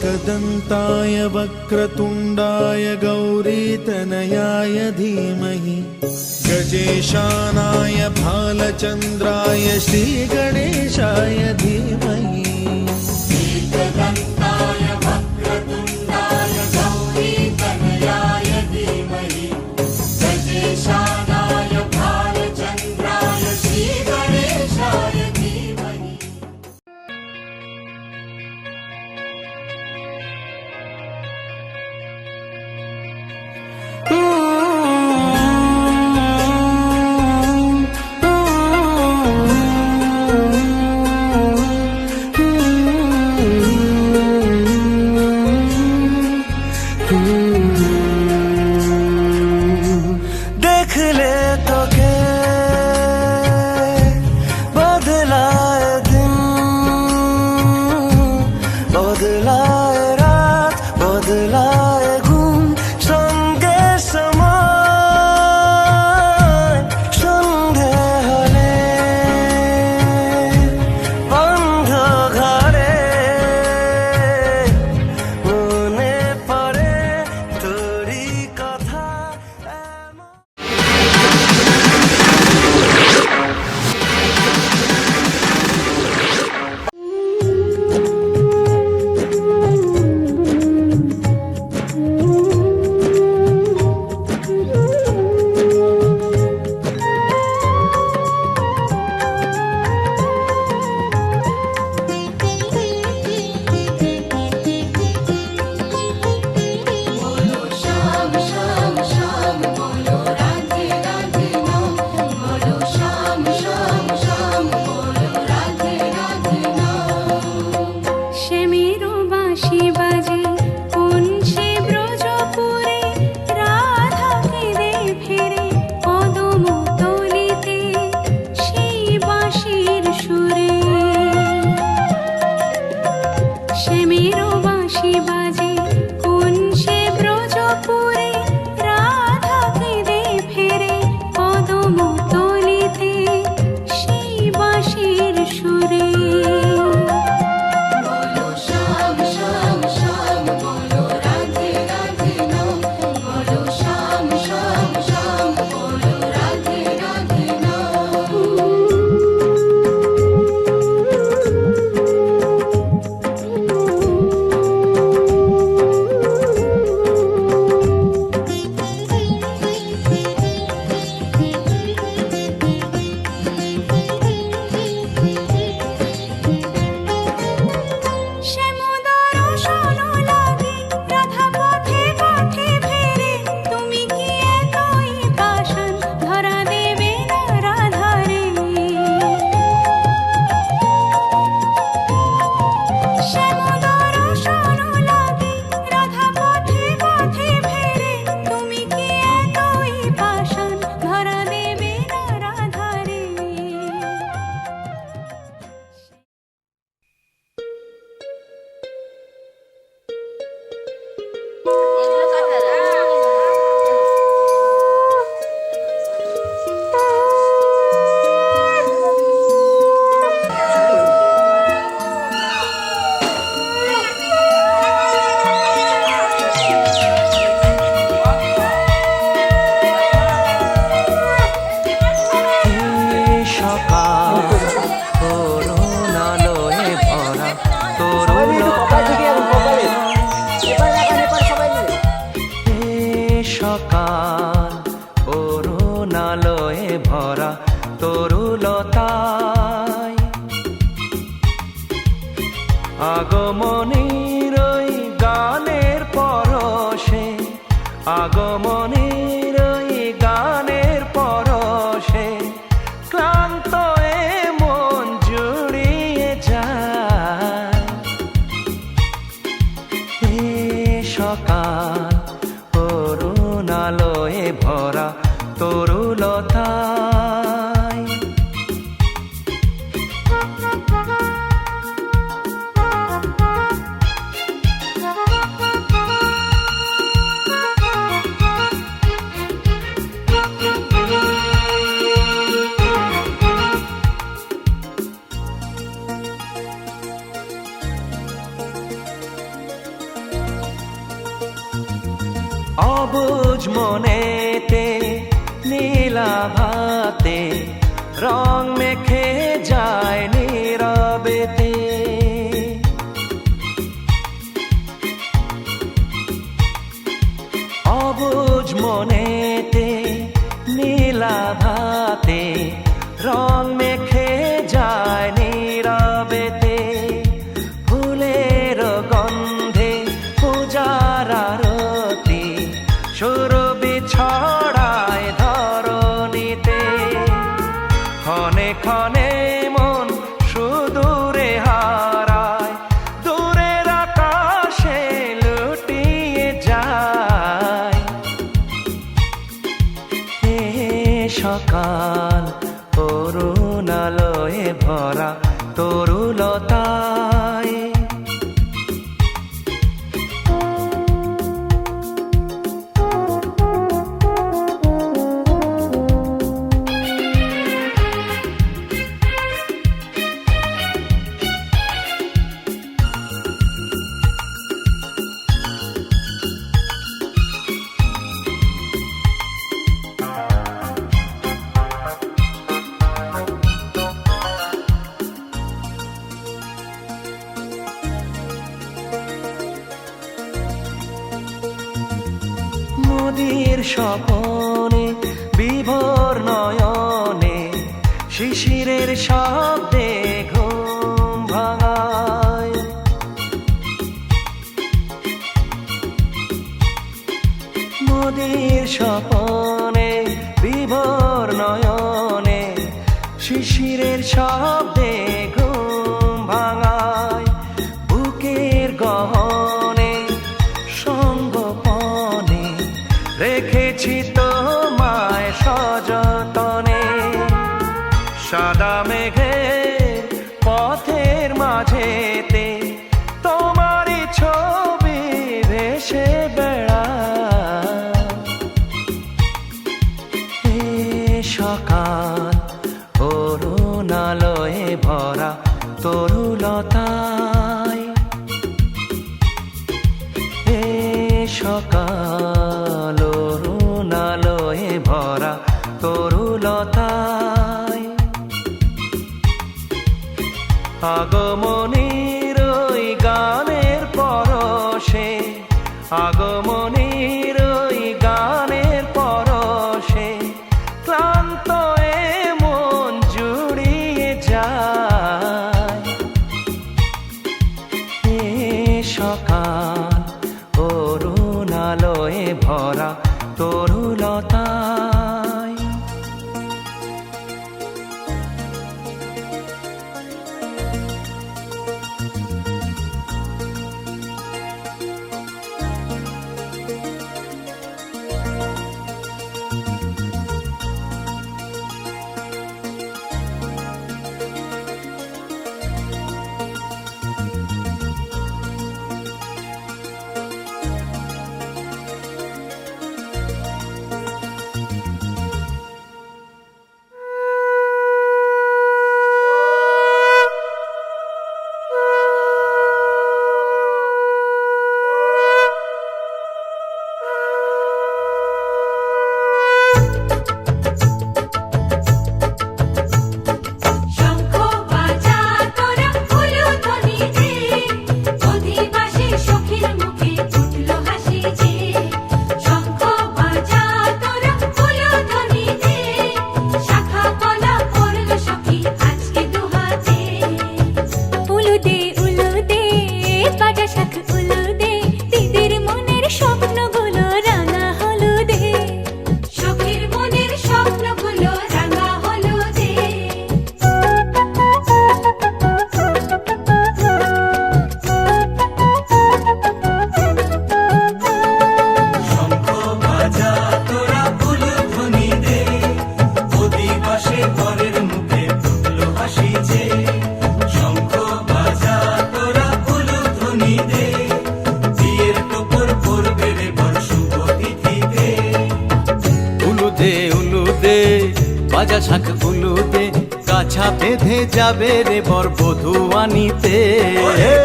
एकदन्ताय वक्रतुण्डाय गौरीतनयाय धीमहि गजेशानाय भालचन्द्राय श्रीगणेशाय धीमहि। एकदन्ताय वक्रतुण्डाय गौरीतनयाय धीमहि गजेशानाय भालचन्द्राय श्रीगणेशाय धीमहि। देख ले तो के बदलाए दिन, बदलाए रात, बदलाए घुम संगे समय সন্ধে হলে বন্ধ ঘরে মনে পড়ে তোরি কথা। बोलो श्याम श्याम श्याम बोलो राधे राधे नाम बोलो श्याम श्याम श्याम बोलो राधे राधे नाम। শ্যামেরও বাঁশি বাজে কোন সে ব্রজপুরে রাধা কেঁদে ফেরে কদম তলিতে সেই বাঁশির সুরে। শ্যামেরও বাঁশি বাজে কোন সে ব্রজপুরে রাধা কেঁদে ফেরে কদম তলিতে সেই বাঁশির সুরে। बोलो श्याम श्याम श्याम बोलो राधे राधे नाम बोलो श्याम श्याम श्याम बोलो राधे राधे नाम। শ্যামোদর শোনো লাগে রাধা পথে পথে ফেরে তুমি কি এতই পাষাণ ধরা দেবে না রাধারে। শ্যামোদর শোনো লাগে রাধা পথে পথে ফেরে তুমি কি এতই পাষাণ ধরা দেবে না রাধারে। সকাল করুণ আলোয় ভরা তরুলতায়। সকাল করুণ আলোয় ভরা তরুলতায় আগমনীর ওই গানের পরশে, আগমনীর ওই গানের পরশে ক্লান্ত এ মন জুড়িয়ে যায়। এ সকাল করুণ আলোয় ভরা তরুলতায়। অবুঝ মনেতে নীলাভাতে রং মেখে যায় নীরবেতে। অবুঝ মনেতে নীলাভাতে রং মেখে যায় নীরবেতে। ফুলের গন্ধে পূজার আরতি সুরভি ছড়ায় ধরণীতে। ক্ষণে ক্ষণে মন সুদূরে হারায়, দূরের আকাশে লুটিয়ে যায়। এ সকাল করুণালয়ে ভরা তরুলতায়। নদীর স্বপনে বিভোর নয়নে শিশিরের শব্দে ঘুম ভাঙায়। নদীর স্বপনে বিভোর নয়নে শিশিরের শব্দে ঘুম ভাঙায়। বুকের গহনে সঙ্গপনে রেখেছি তোমায় সযতনে। সাদা মেঘের পথের মাঝেতে তোমারই ছবি ভেসে বেড়ায়। এ সকাল করুণালয়ে ভরা তরুলতায়। এ সকাল করুণালয়ে ভরা তরুলতায়। আগমনীর ওই গানের পরশে, আগমনীর ওই গানের পরশে ক্লান্ত এ মন জুড়িয়ে যায়। এ সকাল করুণালয়ে ভরা তরুলতায়। বাজা শাঁখ উলুদে কাছা বেঁধে যাবে রে বর বধূ আনিতে,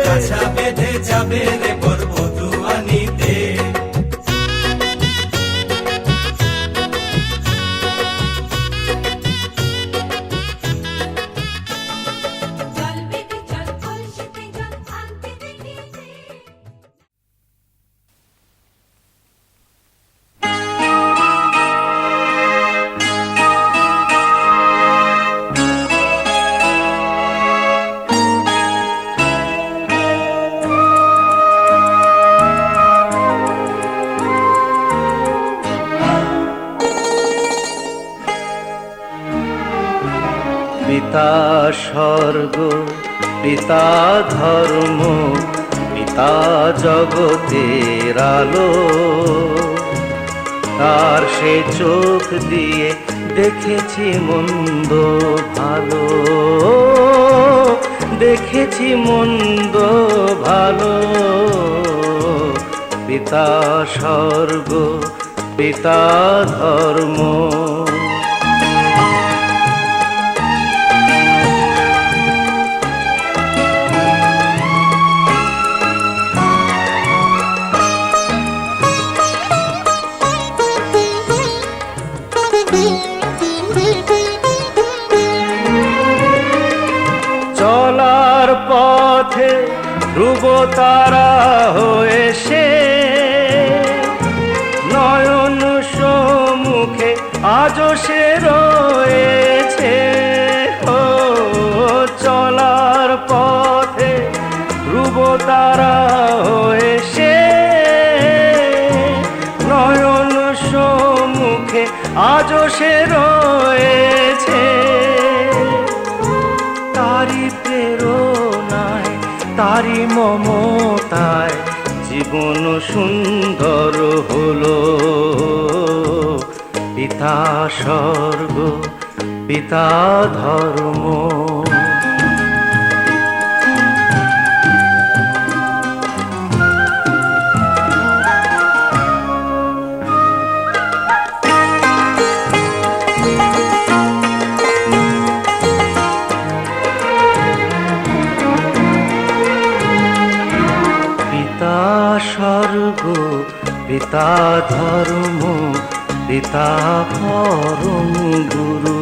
কাছা বেঁধে যাবে রে বর বধূ আনিতে। পিতা স্বর্গ, পিতা ধর্ম, পিতা জগতের আলো। তার সে চোখ দিয়ে দেখেছি মন্দ ভালো, দেখেছি মন্দ ভালো। পিতা স্বর্গ, পিতা ধর্ম। চলার পথে ধ্রুব তারা হয়ে সে, নয়ন সম্মুখে আজও সে রয়েছে। ও চলার পথে ধ্রুব তারা হয়ে সে, নয়ন সম্মুখে আজও সে রয়েছে। তারি প্রেরণায়, তারি মমতায় জীবন সুন্দর হলো। পিতা স্বর্গ, পিতা ধর্ম। পিতা স্বর্গ, পিতা ধর্ম, পিতা পরম গুরু।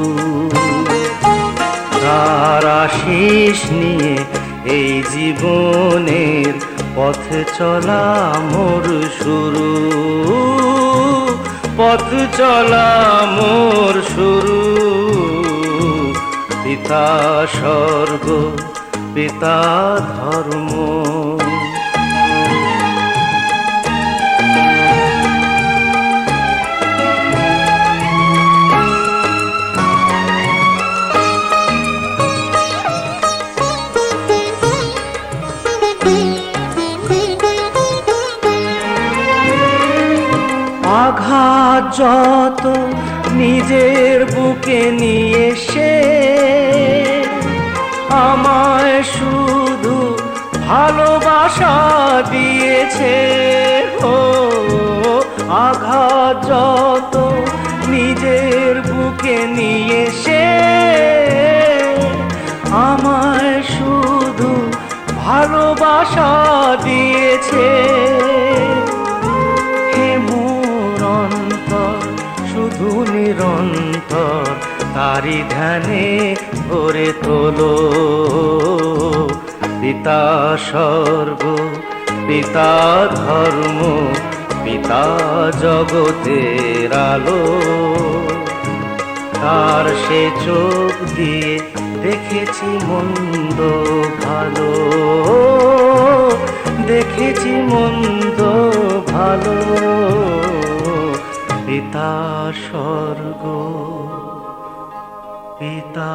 তার আশিস নিয়ে এই জীবনের পথ চলা মোর শুরু, পথ চলা মোর শুরু। পিতা স্বর্গ, পিতা ধর্ম। আঘাত যত নিজের বুকে নিয়ে সে, আমায় শুধু ভালোবাসা দিয়েছে। ও আঘাত যত নিজের বুকে নিয়ে সে, আমায় শুধু ভালোবাসা দিয়েছে। হে মোর অন্তর, শুধু নিরন্তর তারি ধ্যানে ভরে তোলো। পিতা স্বর্গ, পিতা ধর্ম, পিতা জগতের আলো। তার সে চোখ দিয়ে দেখেছি মন্দ ভালো, দেখেছি মন্দ ভালো। পিতা স্বর্গ, পিতা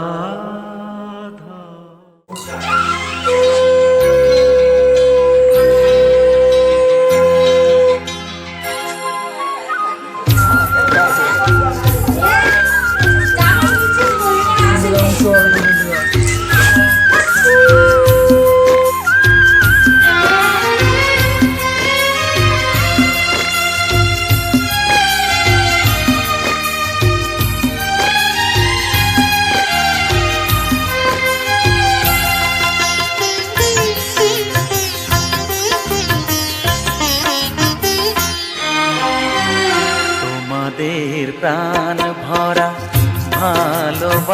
প্রাণ ভরা ভালোবাসায়,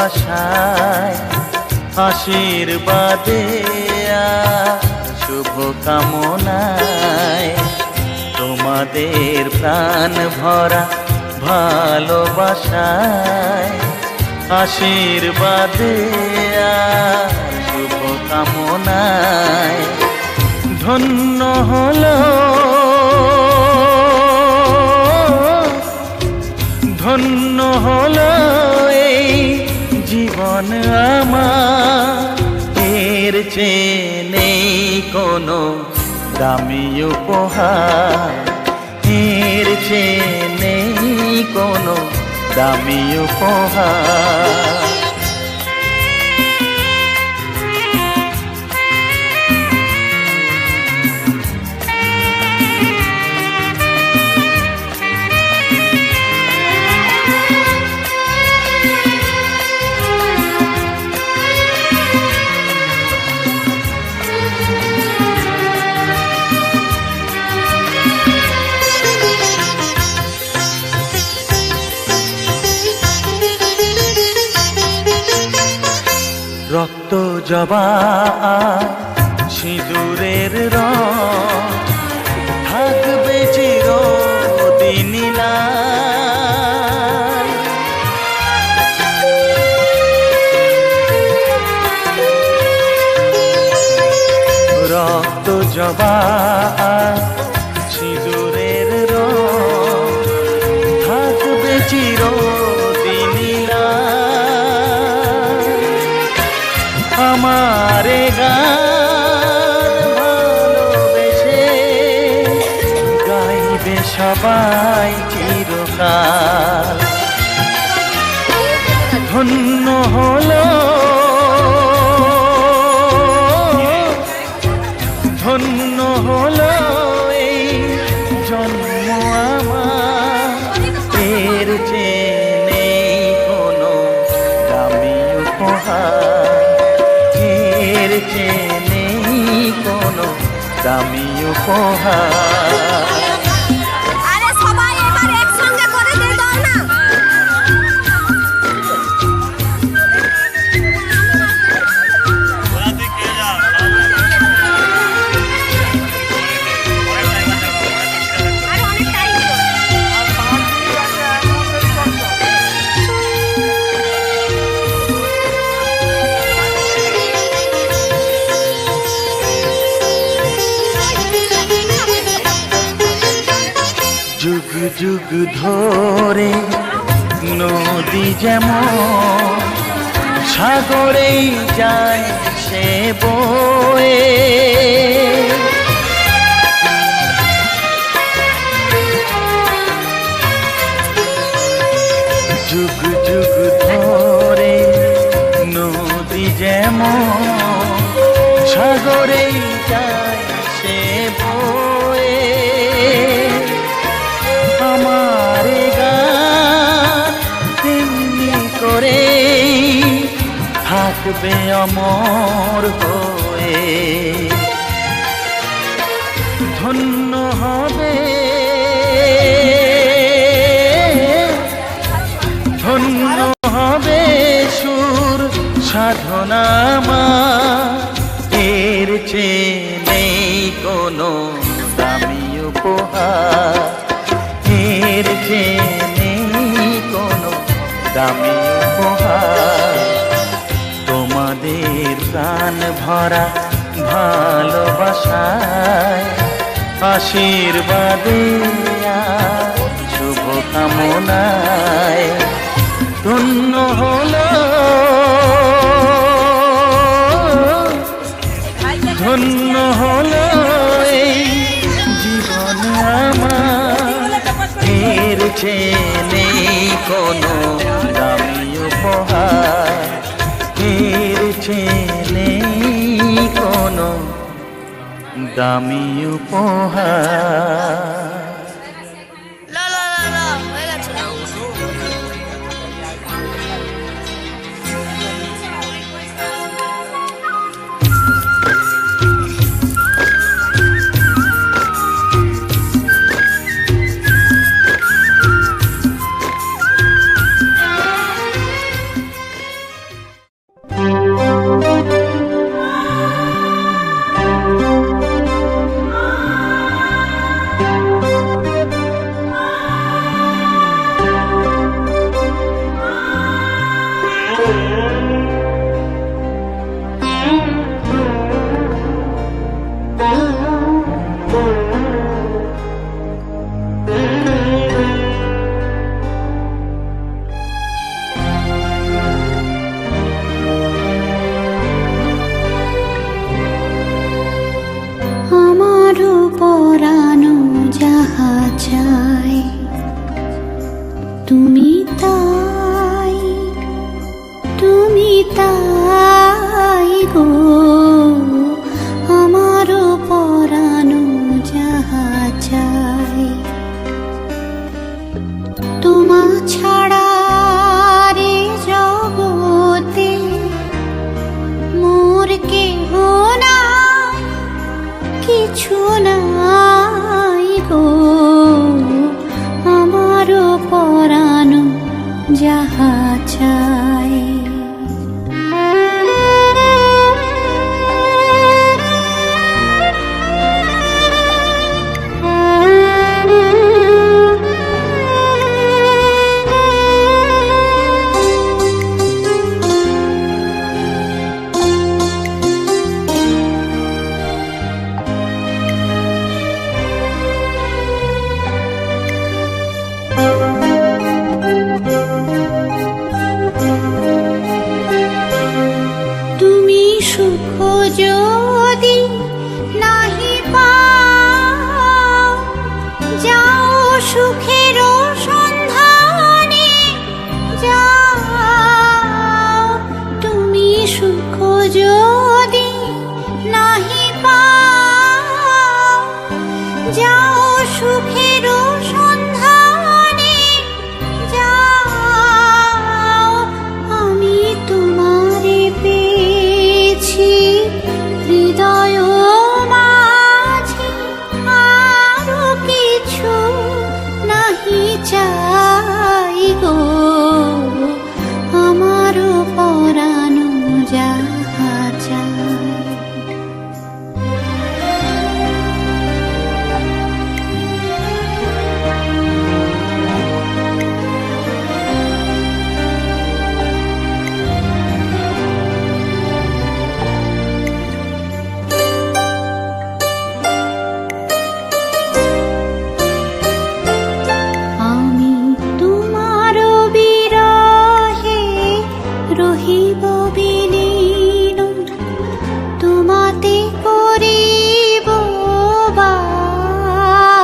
আশীর্বাদে শুভ কামনায়। তোমাদের প্রাণ ভরা ভালোবাসায়, আশীর্বাদে শুভ কামনায়। ধন্য হলো, ধন্য হলো এই জীবন আমার। চেয়ে নেই কোনো দামি উপহার, এর চেয়ে নেই কোনো দামি উপহার। রক্ত জবা সিঁদুরের রং থাকবে চিরদিনই লাল। রক্ত জবা সিঁদুরের রং থাকবে চিরদিনই লাল। আমারে গান ভালোবেসে গাইবে সবাই চিরকাল। ধন্য হলো ধন্য হলো এই জন্ম আমার, এর চেয়ে নেই কোনো দামি উপহার, এর চেয়ে নেই কোনো দামি উপহার। আরে সবাই এবার একসঙ্গে করে দিয়ে দাও না। আরে অনেক টাইম যুগ যুগ ধরে নদী যেমন সাগরেই যায় সে বয়ে, যুগ যুগ ধরে নদী যেমন সাগরেই যায় সে বয়ে। আমার গান তেমনি করে থাকবে অমর হয়ে। ধন্য হবে ধন্য হবে সুর সাধনা আমার, এর চেয়ে নেই কোনো দামি উপহার, এর চেয়ে নেই কোনো দামি উপহার। তোমাদের প্রাণ ভরা ভালোবাসায় আশীর্বাদে আর শুভকামনায় ধন্য হলো ধন্য হলো এই জীবন আমার, এর চেয়ে নেই কোনো দামি উপহার, এর চেয়ে নেই কোনো দামি উপহার। চাই গো, আমারও পরানো যাহা চাই। তুমি সুখ যদি নাহি পাও, যাও সুখের সন্ধানে যাও। তুমি সুখ যদি নাহি পাও, যাও সুখের সন্ধানে যাও। আমি তোমারে পেয়েছি হৃদয় মাঝে, আরো কিছু নাহি চাই গো, আমারও পরানো যাহা চাই। আমি তোমার বিরহে রহিব বিলীন, তোমাতে করিব বাস।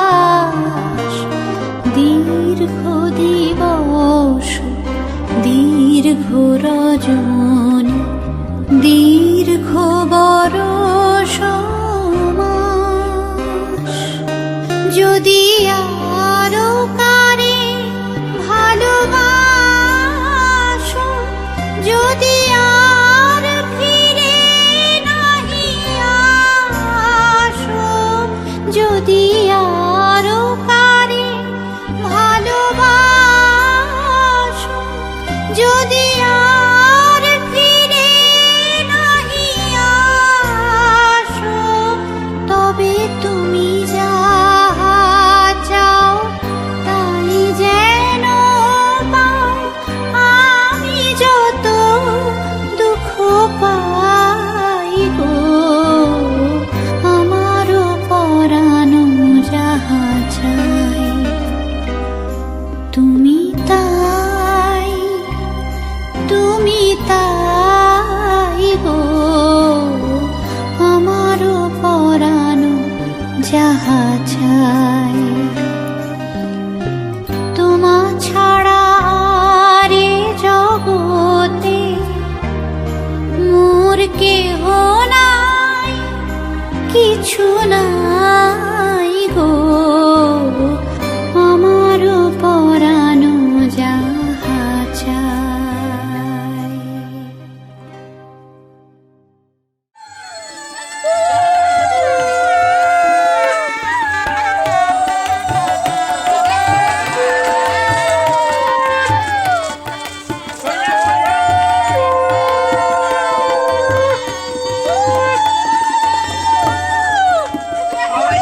দীর্ঘ দিবস দীর্ঘ রজনী, দীর্ঘ বরষ মাস। যদি আরো কারে ভালোবাসো, যদি আর ফিরে নাহি আসো, যদি আরো কারে ভালোবাসো, যদি আর ফিরে নাহি আসো, তবে তুমি যাহা চাও তাই যেন পাও। আমি যত দুঃখ পাই গো, আমারও পরানো যাহা চাই। তুমি তাই, তুমি তাই গো, আমারও পরানো যাহা চাই। তোমা ছাড়া আর এ জগতে মোর কেহ নাই, কিছু নাই গো, আমারও পরানো যাহা চাই। সবাই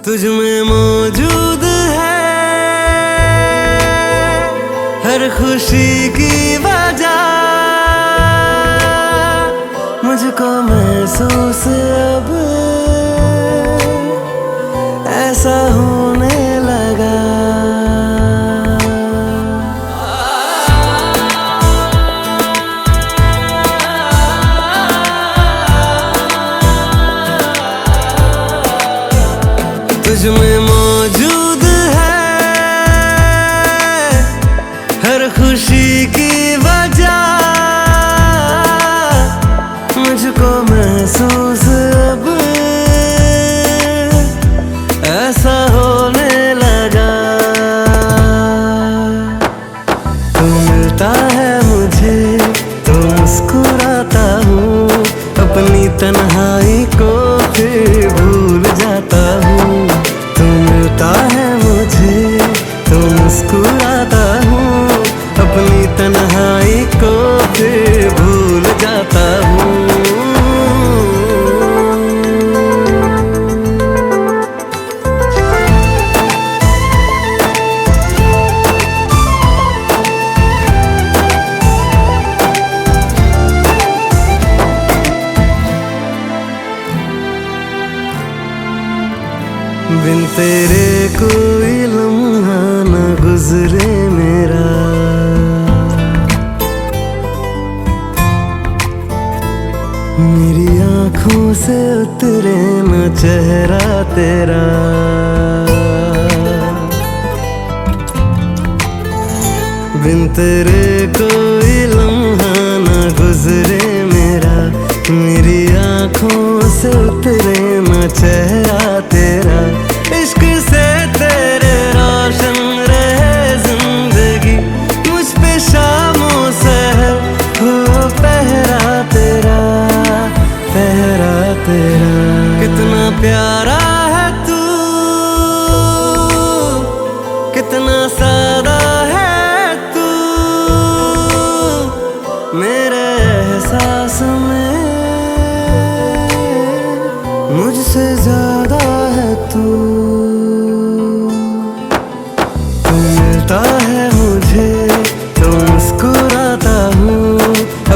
तुझ में मौजूद है हर खुशी की वजह, मुझको महसूस अब ऐसा होने लगा। तुझ में मौजूद है हर खुशी की वजह, मुझको महसूस अब ऐसा होने लगा। तू मिलता है मुझे तो मुस्कुराता हूँ, अपनी तन्हाई को फिर भूल जाता हूँ। तू मिलता है मुझे तो मुस्कुराता हूँ, अपनी तन्हाई को फिर भूल जाता हूँ। बिन तेरे कोई लम्हा न गुजरे मेरा, मेरी आँखों से उतरे न चेहरा तेरा। बिन तेरे कोई लम्हा न गुजरे मेरा, मेरी आँखों से उतरे न चेहरा तेरा। इश्क से तेरे रोशन रहे जिंदगी, मुझ पे शामों सहर हो पहरा तेरा, पहरा तेरा। कितना प्यारा है तू, कितना सादा है तू, मेरे एहसास में मुझसे ज्यादा है तू। तू मिलता है मुझे तो मुस्कुराता हूँ,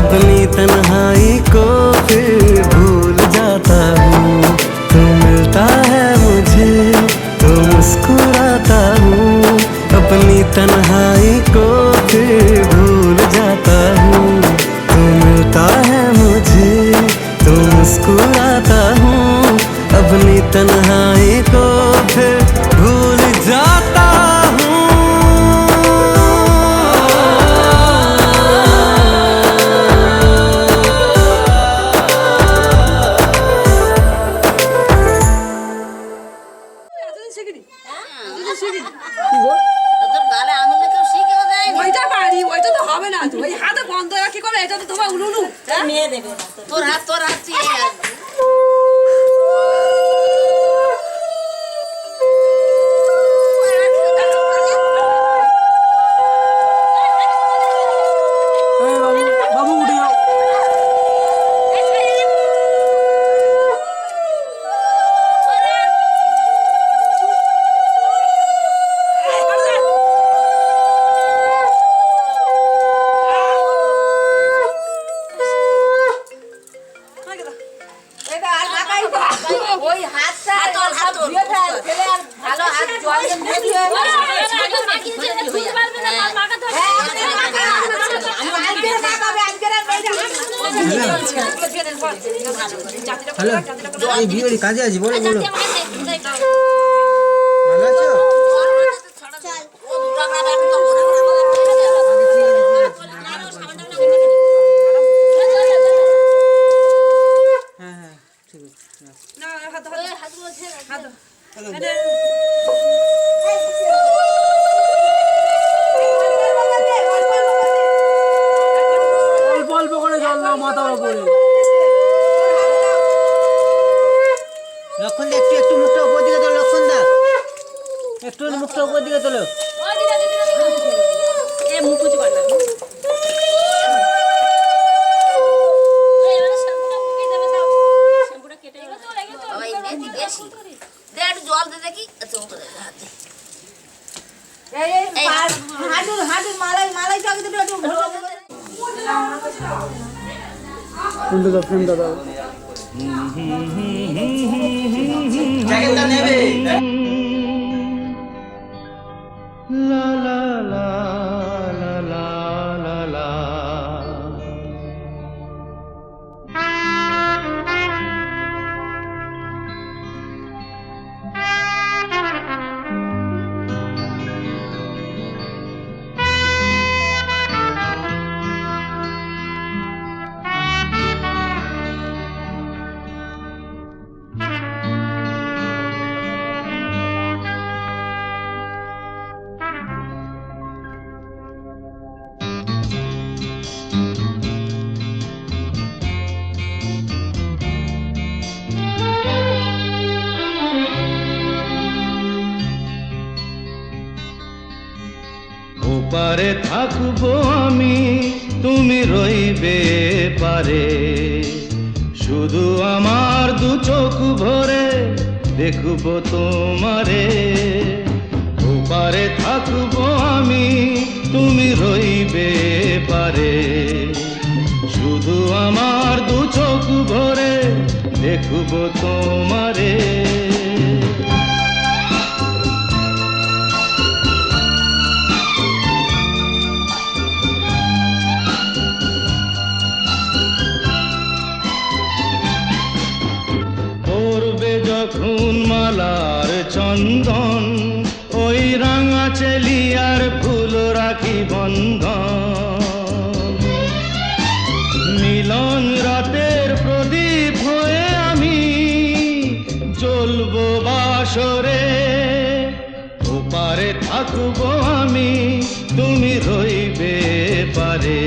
अपनी तन्हाई को फिर भूल जाता हूँ। तू मिलता है मुझे तो मुस्कुराता हूँ, अपनी तन्हाई को फिर भूल जाता हूँ। तू मिलता है मुझे तो मुस्कुराता हूँ, अपनी तन्हाई को फिर भूल जाता हूँ। তোর গালে আঙুলে কেউ শিখেও দেয় না। ওইটা পারি, ওইটা তো হবে না তো। ওই হাতে বন্ধ রাখি করে, এটা তো তোমার উলুলু। মেয়ে দেবে না তো। তোর হাত চেয়ে আসবে। বাবু উঠে যাও। ওই হাতটা সব ধুয়ে ফেলে আর ভালো হাত জল দিয়ে ধুয়ে হ্যালো, আমি বিয়ের কাজে আছি, বলো বলো। ভালো আছো? হ্যাঁ হ্যাঁ ঠিক আছে। না, হাত হাতগুলো ছেড়ে হাত অল্প অল্প করে জল দাও মাথার উপরে। লক্ষণ দা একটু একটু মুখটা উপর দিকে তোলো, লক্ষণ দা একটু মুখটা উপর দিকে তোলো। এ মুখ উঁচু কর না। শ্যাম্পুটা কেটে বেশি ছেলে একটু জল দে দেখি আচ্ছা ও করে হাত দে। এই হাঁটুর মালাই মালাই চাকি দিলে একটু লা লা লা লা লা লা লা। ওপারে থাকবো আমি, তুমি রইবে পারে, শুধু আমার দু চোখ ভরে দেখবো তোমারে। ওপারে থাকবো আমি, তুমি রইবে পারে, শুধু আমার দু চোখ ভরে দেখবো তোমারে। যখন মালার চন্দন, ওই রাঙা চেলিয়ার ফুল রাখি বন্ধন, মিলন রাতের প্রদীপ হয়ে আমি জ্বলবো বাসরে। ওপারে থাকবো আমি, তুমি রইবে পারে,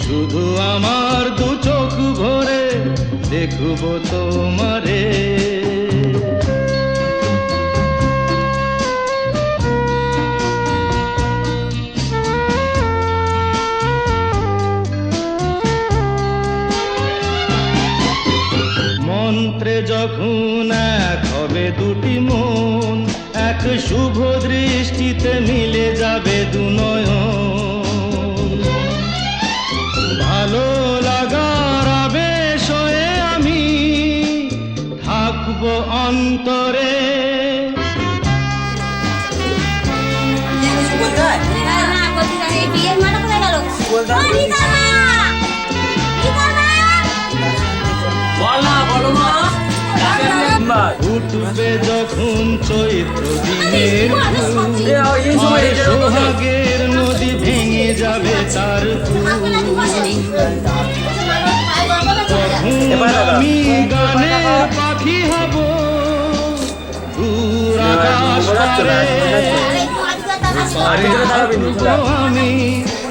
শুধু আমার দু চোখ ভরে দেখবো তোমারে। মন্ত্রে যখন এক হবে দুটি মন, এক শুভ দৃষ্টিতে মিলে যাবে দু নয়ন, ভালো লাগার আবেশ হয়ে আমি থাকবো অন্তরে। বিয়ের মালা কোথায় গেল? উঠবে যখন চৈত্র দিনের সোহাগের নদী ভেঙে যাবে তার তখন আমি গানের পাখি হব দূর আকাশ পারে। আমি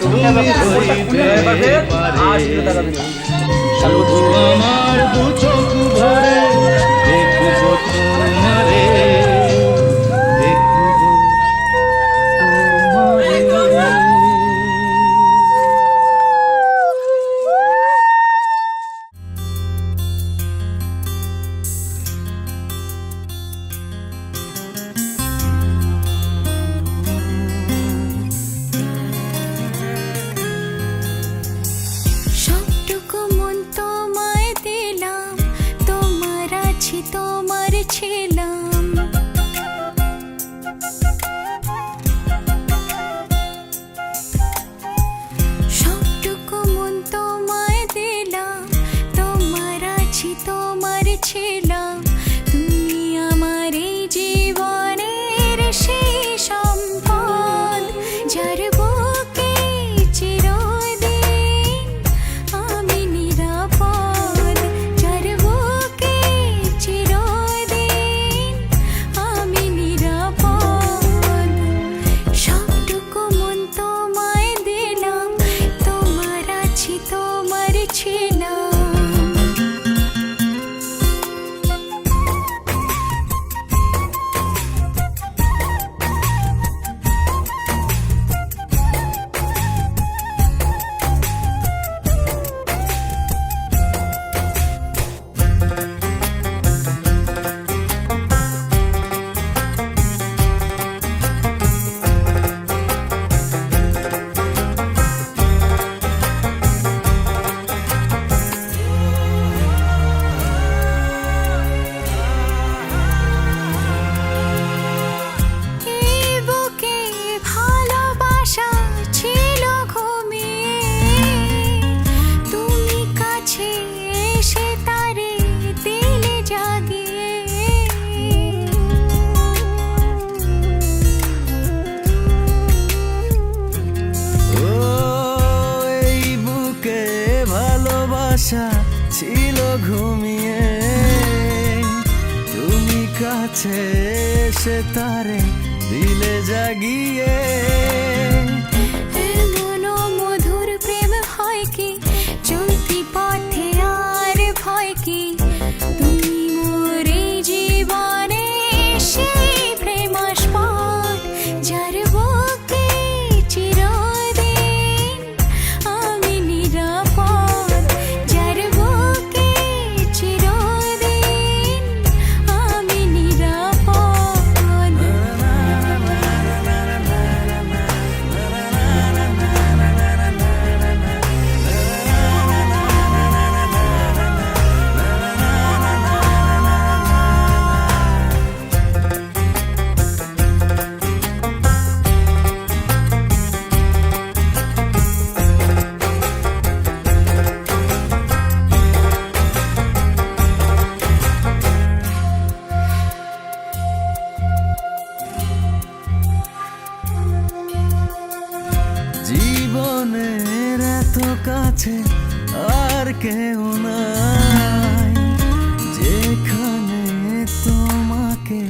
তুমি রইবে পারে, শুধু আমার দু চোখ ভরে দেখবো তোমারে, দেখবো তোমারে। সবটুকু মন তোমায় দিলাম, তোমার আছি তোমার ছিলাম। কাছে এসে তারে দিলে জাগিয়ে এমনও মধুর প্রেম হয় কি চলতি পথে আর ভয় কি তুমি মোরে জীবনে সেই প্রেম স্পট যার বুকে চিরদিন আমি নিরাপদ যার বুকে চিরদিন আমি নিরাপদ জীবনের এত কাছে আর কেউ নাই যেখানে তোমাকে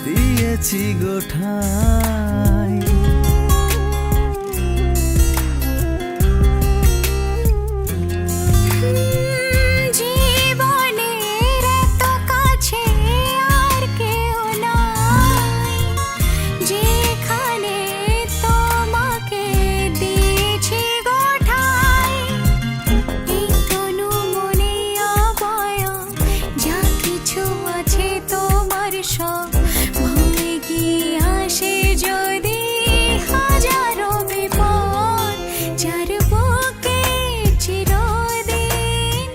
দিয়েছি গোঠাই জীবনের এত কাছে আর কেউ নাই যেখানে তোমাকে দিয়েছি গোঠাই এই তনু মনে আবয়া যা কিছু আছে তোমার সব ভুলে গিয়ে আসে যদি হাজারো বিপদ যার বুকে চিরদিন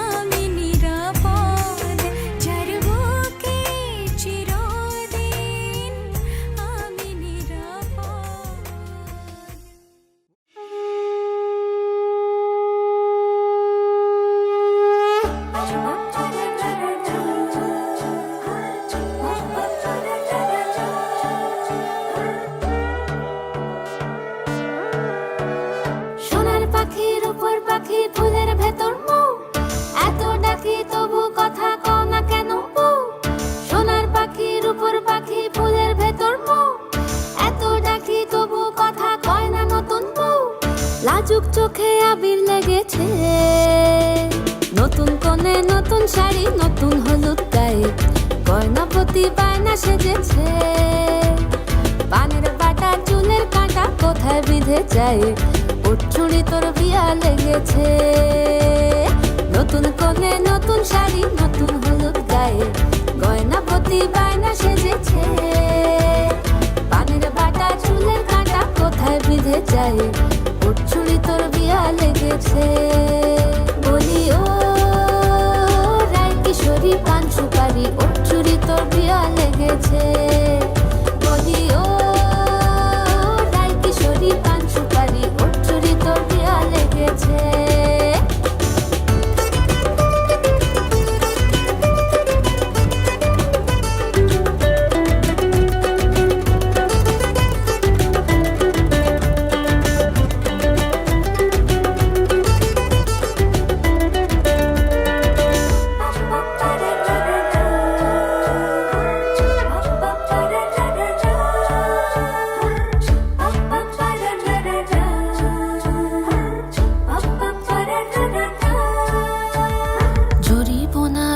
আমি নিরাপদ যার বুকে চিরদিন আমি নিরাপদ সোনার পাখির উপর পাখি ফুলের ভেতর মৌ এত ডাকি তবু কথা কও না কেন বউ সোনার পাখির উপর পাখি ফুলের ভেতর মৌ এত ডাকি তবু কথা কয় না নতুন বউ লাজুক চোখে আবির লেগেছে নতুন কোণে নতুন শাড়ি নতুন হলুদ গায়ে গয়না প্রতি বায়না সেজেছে পানের বাটা চুলের কাঁটা কোথায় বিঁধে যায় উঠছুড়ি তোর বিয়া লেগেছে নতুন কোণে নতুন শাড়ি নতুন হলুদ গায়ে গয়না প্রতি বায়না সেজেছে পানের বাটা চুলের কাঁটা কোথায় বিঁধে যায় উঠছুড়ি তোর বিয়া লেগেছে বলি ও রায় কিশোরী পান সুপারি উঠছুড়ি তোর বিয়া লেগেছে বলি ও রায় কিশোরী পান সুপারি উঠছুড়ি তোর বিয়া লেগেছে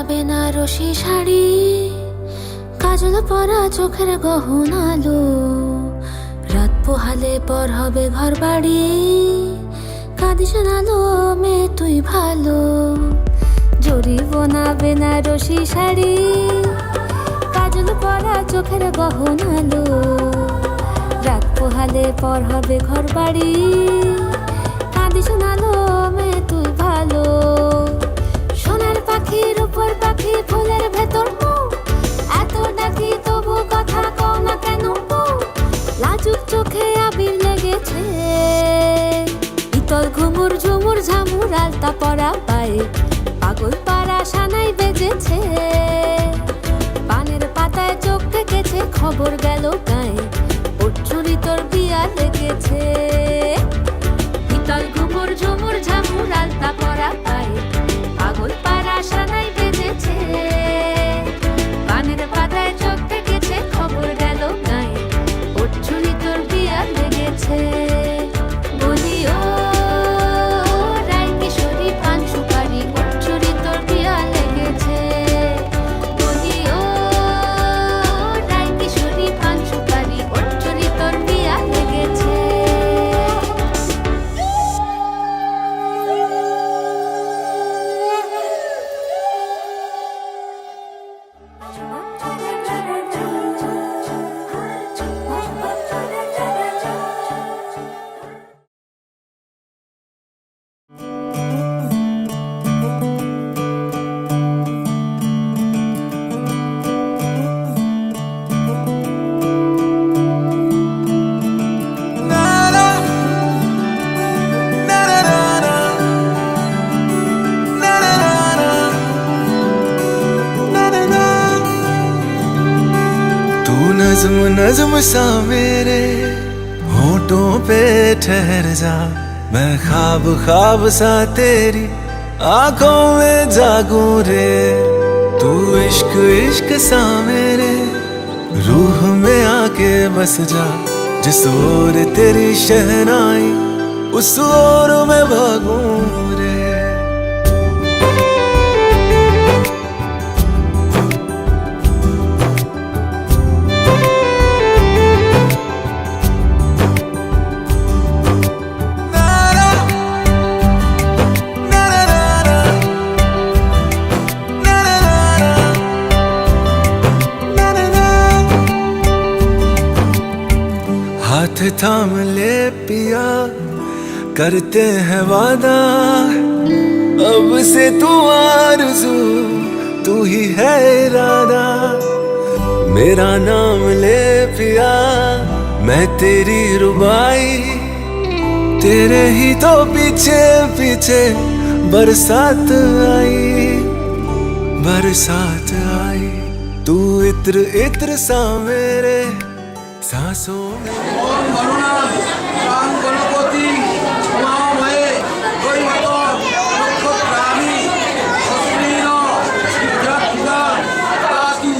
বেনারসি শাড়ি কাজল পরা চোখের গহনালো রাত পোহালে পর হবে ঘর বাড়ি কাঁদিস নালো মেয়ে তুই ভালো জরি বোনা বেনারসি শাড়ি কাজল পরা চোখের গহনালো রাত পোহালে পর হবে ঘর বাড়ি কাঁদিস নালো মেয়ে তুই ভালো সোনার পাখির উপর পাখি ফুলের ভেতর মৌ এত ডাকি তবু কথা কও না কেন বউ লাজুক চোখে আবির লেগেছে ইতল ঘুমুর ঝুমুর ঝামুর আলতা পরা পায়ে পাগল পাড়া সানাই বেজেছে পানের পাতায় চোখ থেকেছে খবর গেল গায়ে উঠছুরি তোর বিয়া লেগেছে ইতল ঘুমুর ঝুমুর ঝামুর আলতা পরা পায়ে পাগল পাড়া সানাই বেজেছে পানের পাতায় नज्म नज्म सा मेरे होठों पे ठहर जा, मैं ख्वाब ख्वाब सा तेरी आंखों में जागूं रे। तू इश्क इश्क सा मेरे रूह में आके बस जा, जिस ओर तेरी शहनाई उस ओर मैं भागूं रे। हाथ थाम ले पिया, करते हैं वादा, अब से तू आरज़ू तू ही है इरादा। मेरा नाम ले पिया, मैं तेरी रुबाई, तेरे ही तो पीछे पीछे बरसात आई, बरसात आई। तू इत्र इत्र सा मेरे सांसों में। ओम गरुणाम राम गणपति उमामये दैवतो नक्षत्राणि तस्मीन विद्यापिता दातु।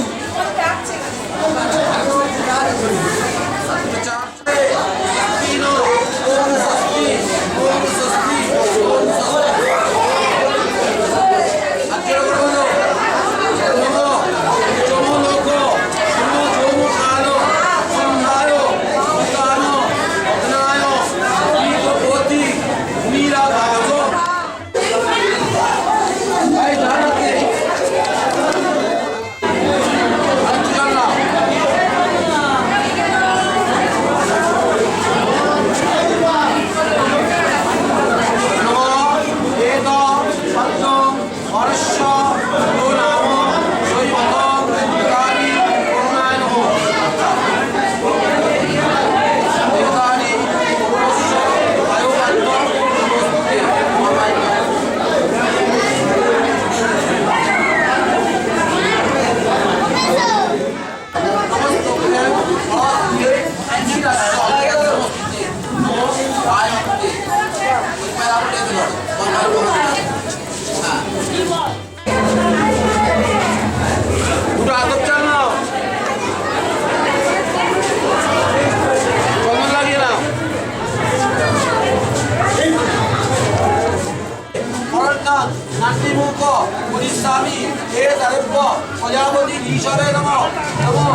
प्रजापति ईश्वरे नमो नमो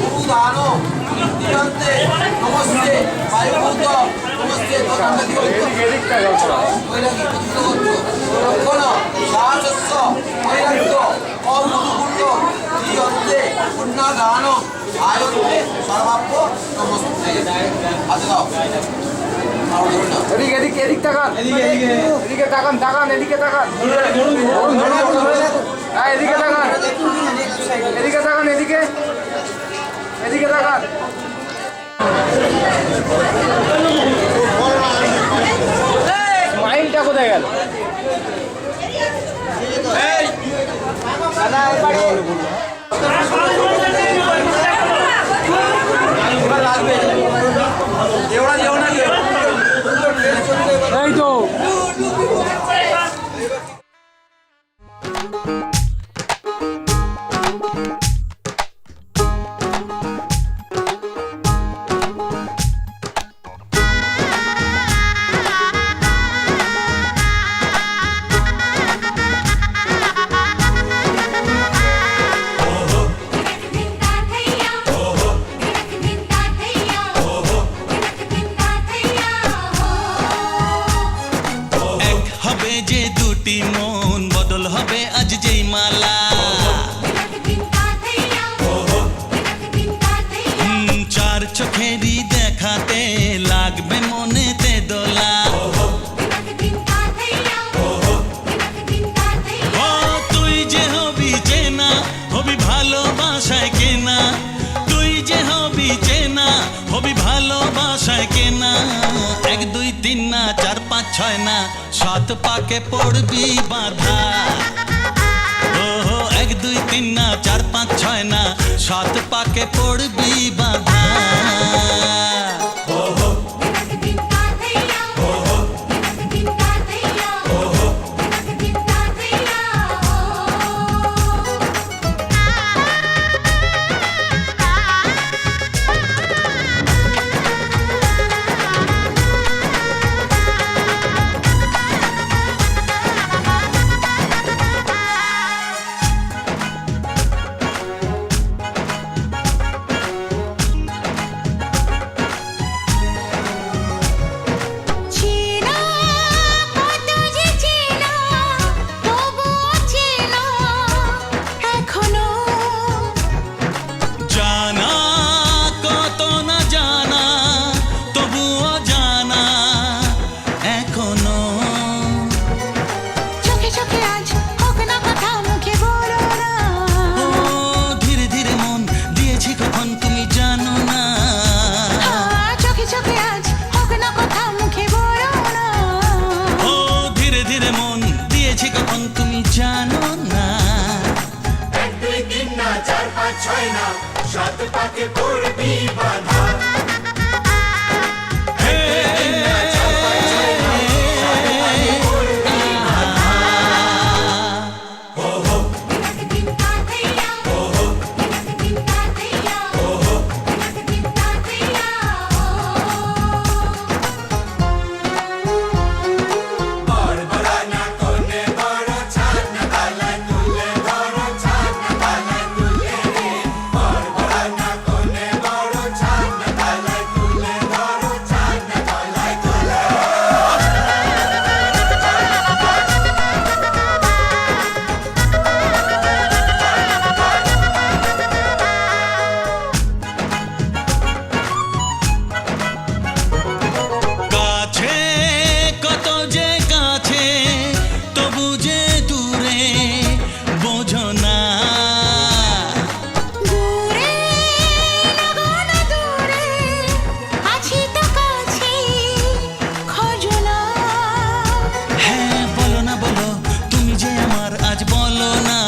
गुरुदानो नियंते नमस्ते वायुभूत नमस्ते तत्पति वैरागी लक्षण साहस्य वैराग्य अमृतपूर्ण नियंते पुण्यदानो आयुर्ते सर्वाप्त नमस्ते। अच्छा এদিকে এদিকে এদিক তাকান, এদিকে এদিকে এদিকে তাকান, তাকান এদিকে তাকান, হ্যাঁ এদিকে তাকান, এদিকে তাকান, এদিকে এদিকে তাকান। স্মাইলটা কোথায় গেল? এই তো মন বদল হবে আজ যেই মালা, চার চোখেরই দেখাতে লাগবে মনেতে দোলা। ও তুই যে হবি চেনা, হবি ভালোবাসায় কেনা, তুই যে হবি চেনা, হবি ভালোবাসায় কেনা। 1 2 3 না 4 5 6 না 7 পাকে পড়বি বাধা। ও 1 2 তিন না, চার পাঁচ ছয় না, সাত পাকে পড়বি বাঁধা। দিন কাঁধেয়া দিন কাঁধেয়া দিন কাঁধেয়া চেনা কত যে চেনা তবুও চেনা এখনো জানা কত না জানা, তবুও জানা এখনো। চোখে চোখে আজ হোক না কথা মুখে বলো না ও ধীরে ধীরে মন দিয়েছি কখন তুমি জানো না। চোখে চোখে আজ হোক না কথা মুখে বলো না ও ধীরে ধীরে মন দিয়েছি কখন তুমি জানো না। এক দুই তিন না, চার পাঁচ ছয় না, সাত পাকে পড়বি বাঁধা। দিন কাঁধেয়া দিন কাঁধেয়া দিন কাঁধেয়া বড়বড়ানা কোণে বড় ছাদ না তালায় তুলে ধরো, ছাদ না তালায় তুলে রে। বড়বড়ানা কোণে বড় ছাদ না তালায় তুলে ধরো, ছাদ না তালায় তুলে। কাছে কত যে কাছে, তবু যে দূরে বোঝো না। দূরে লাগো না দূরে আছি তো কাছে খোঁজো না হ্যাঁ বলো না বলো, তুমি যে আমার আজ বলো না।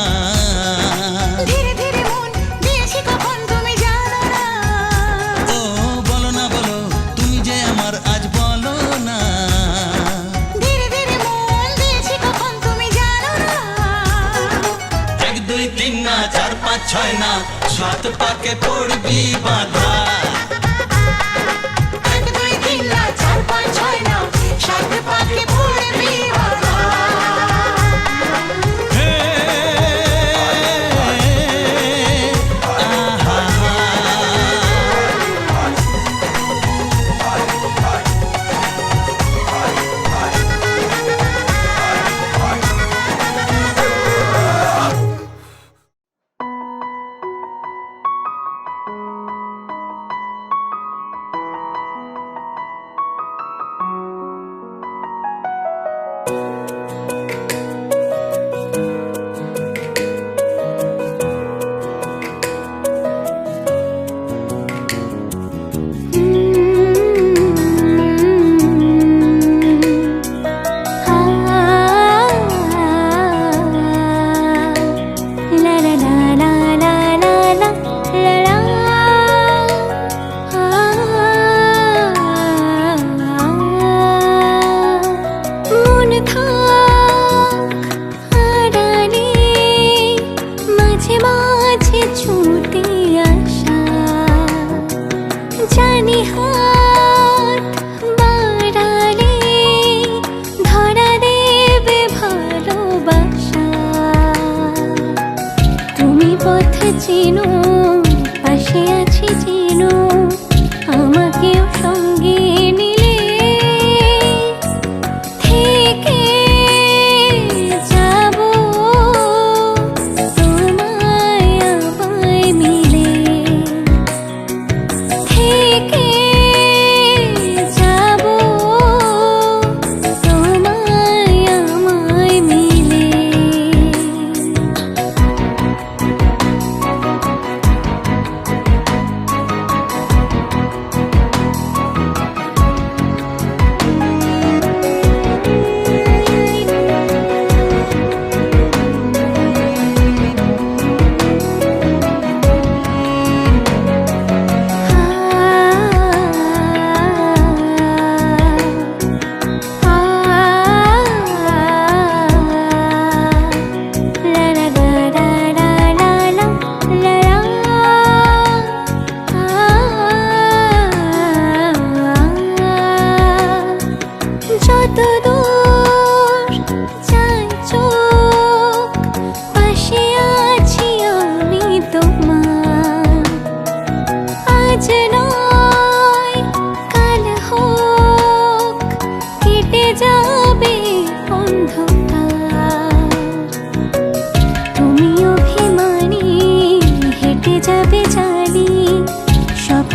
ধীরে ধীরে মন দিয়েছি কখন তুমি জানো না ও বলো না বলো, তুমি যে আমার আজ বলো না। ধীরে ধীরে মন দিয়েছি কখন তুমি জানো না এক দুই তিন না, চার পাঁচ ছয় না, সাত পাকে পড়বি বাঁধা। এক দুই তিন না চার পাঁচ ছয় না সাত পাকে পড়বি বাঁধা হে, আহা,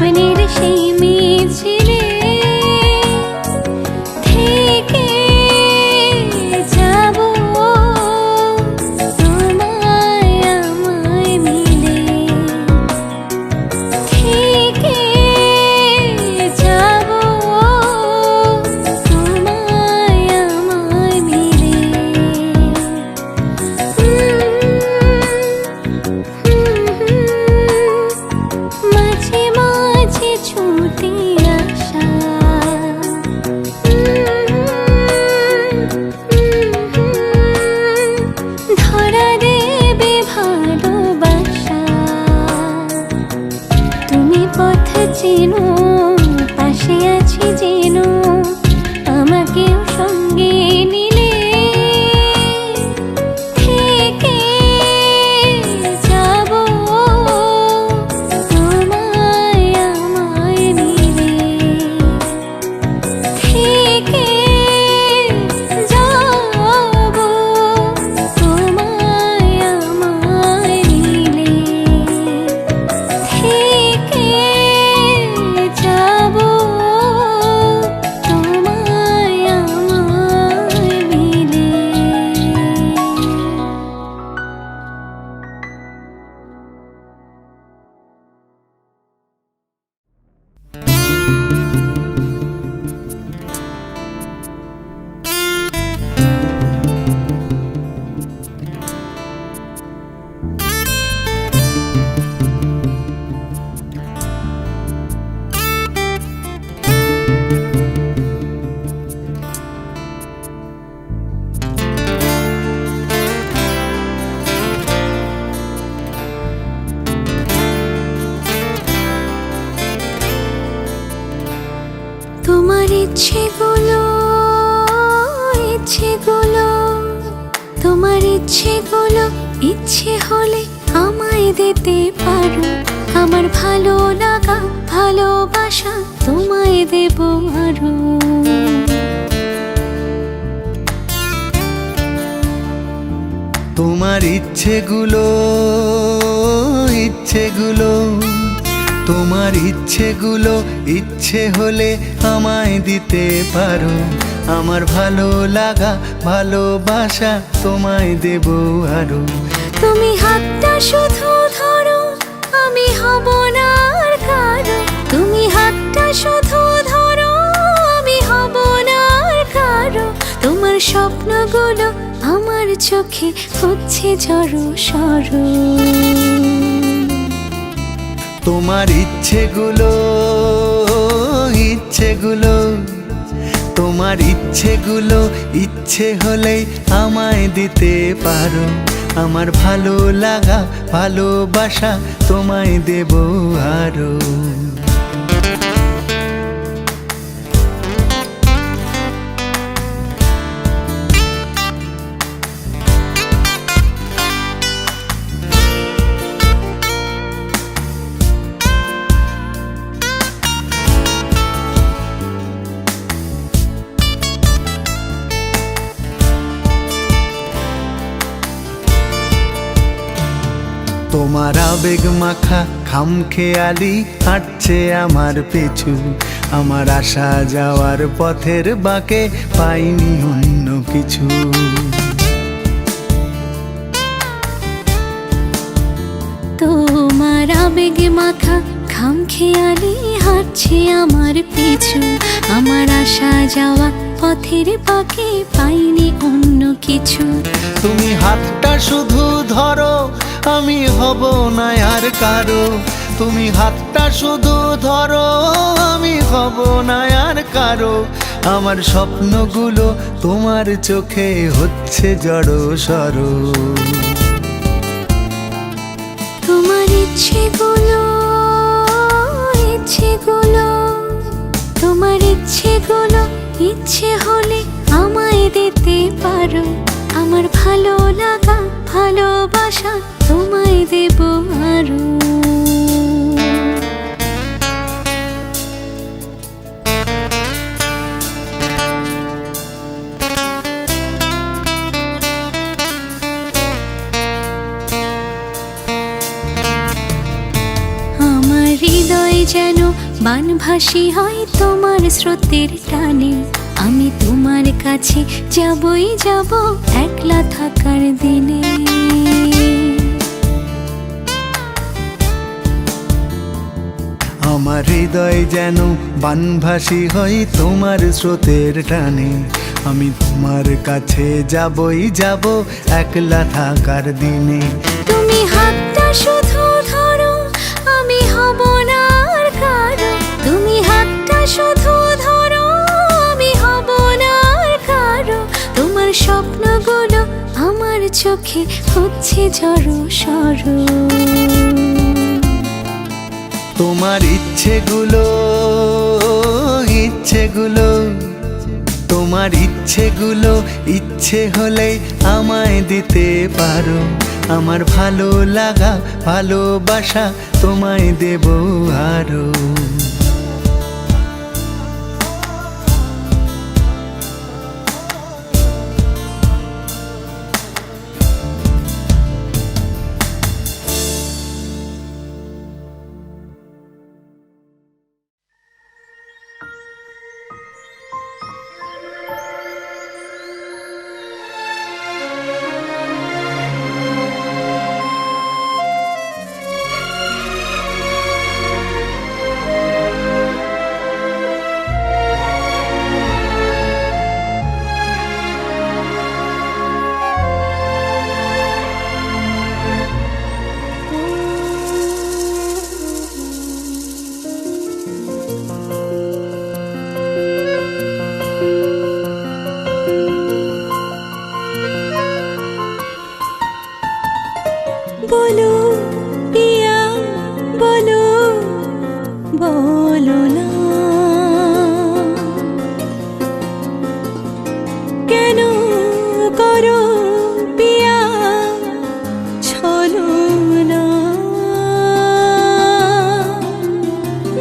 স্বপ্নের সেই মেয়ে ছিলে থেকে যাব তোমায় আমায় মিলে থেকে যাব তোমায় আমায় মিলে মাঝে মাঝে ছুটে আসা ধরা দেবে ভালোবাসা তুমি পথ চেনো পাশে আছি যেন আমাকেও সঙ্গে নিলে থেকে যাব তোমায় আমায় মিলে থেকে যাব তোমায় আমায় মিলে থেকে যাব তোমায় আমায় মিলে। তোমার ইচ্ছেগুলো তোমার ইচ্ছেগুলো ইচ্ছে হলে আমায় দিতে পারো আমার ভালো লাগা ভালোবাসা তোমায় দেব আরো তোমার ইচ্ছেগুলো তোমার ইচ্ছেগুলো ইচ্ছে হলে আমায় দিতে পারো আমার ভালো লাগা ভালোবাসা তোমায় দেব আরো তুমি হাতটা শুধু ধরো আমি হব না আর কারো তুমি হাতটা শুধু ধরো আমি হব না আর কারো তোমার স্বপ্নগুলো আমার চোখে হচ্ছে জড়ো সরো তোমার ইচ্ছেগুলো তোমার ইচ্ছেগুলো ইচ্ছে হলেই আমায় দিতে পারো আমার ভালো লাগা ভালোবাসা তোমায় দেব আরো তোমার আবেগ মাখা খামখেয়ালি হাঁটছে আমার পিছু আমার আসা যাওয়ার পথের বাঁকে পাইনি অন্য কিছু তোমার আবেগ মাখা খামখেয়ালি হাঁটছে আমার পিছু আমার আসা যাওয়া পথের বাঁকে পাইনি অন্য কিছু তুমি হাতটা শুধু ধরো আমি হব না আর কারো তুমি হাতটা শুধু ধরো আমি হব না আর কারো আমার স্বপ্নগুলো তোমার চোখে হচ্ছে জড়ো সরো তোমার ইচ্ছেগুলো তোমার ইচ্ছেগুলো ইচ্ছে হলে আমায় দিতে পারো আমার ভালো লাগা ভালোবাসা তোমায় দেব আরো যেন বানভাসী হয় তোমার স্রোতের টানে, আমি তোমার কাছে যাবই যাব একলা থাকার দিনে। আমার হৃদয় যেন বানভাসী হয় তোমার স্রোতের টানে, আমি তোমার কাছে যাবই যাব একলা থাকার দিনে। তুমি হাতটা শুধু ধরো, আমি হব না আর কারো। তুমি হাতটা শুধু ধরো, আমি হব না আর কারো। তোমার স্বপ্নগুলো আমার চোখে হচ্ছে ঝড়ো সরো। তোমার ইচ্ছেগুলো তোমার ইচ্ছেগুলো ইচ্ছে হলে আমায় দিতে পারো। আমার ভালো লাগা ভালোবাসা তোমায় দেব আরো। বলো পিয়া বলো, বলো না কেন করো পিয়া ছলো না।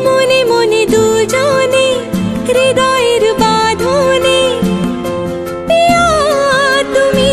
মনে মনে দুজনে হৃদয়ের বাঁধনে পিয়া তুমি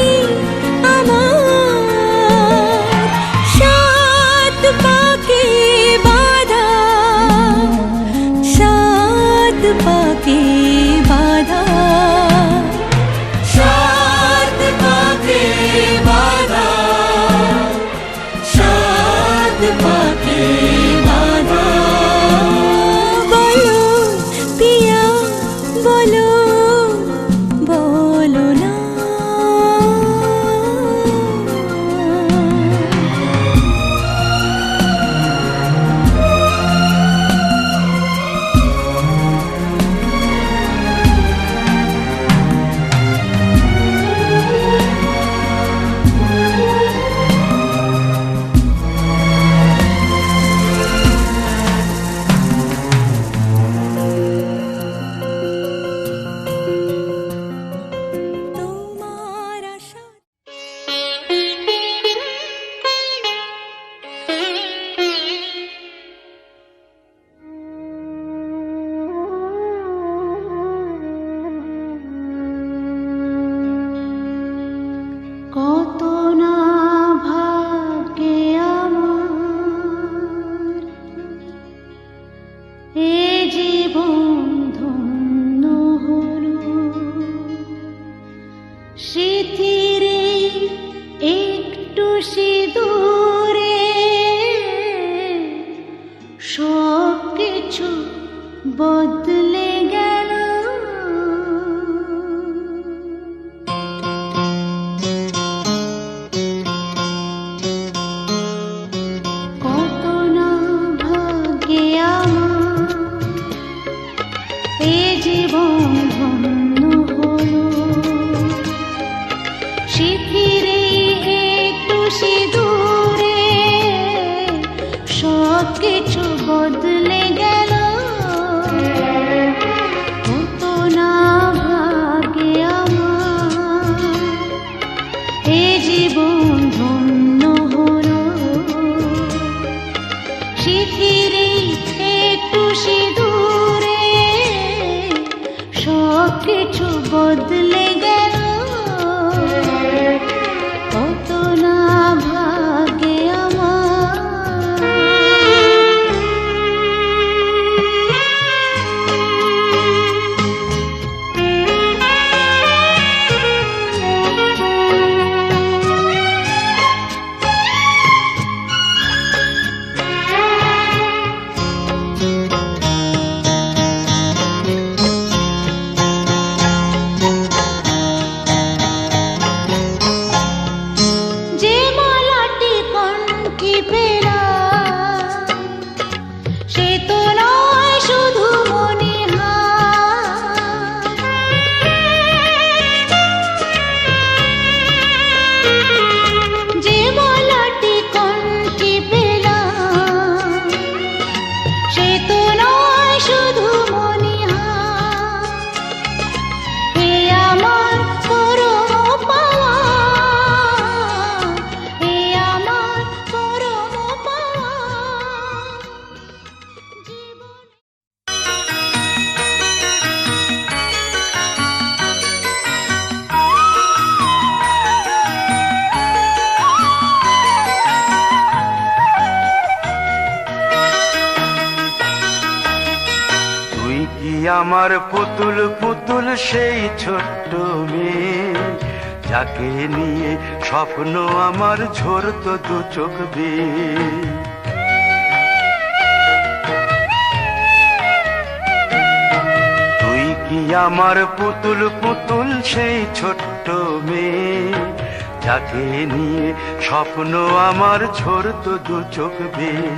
বদলে গেল। কত না ভাগ্যে আমার এ জীবন ধন্য হলো, শিথিরে একটু সিঁদুরে সব কিছু বদলে গেল। কত না ভাগ্যে আমার এ জীবন ধন্য হলো, শিথিরে একটু সিঁদুরে সব কিছু বদলে গেল। কত না ভাগ্যে আমার। তো নয় শুধু মনে যে বলাটি কণ্ঠে পেলাম সে তো নয় শুধু মনে এ আমার পরম পাওয়া, এ আমার পরম পাওয়া জীবন। তুই কি আমার পুতুল পুতুল সেই ছোট্ট মেয়ে যাকে নিয়ে স্বপ্ন আমার ঝরতো দু চোখ বেয়ে। তুই কি আমার পুতুল পুতুল সেই ছোট্ট মেয়ে যাকে নিয়ে স্বপ্ন আমার ঝরতো দু চোখ বেয়ে।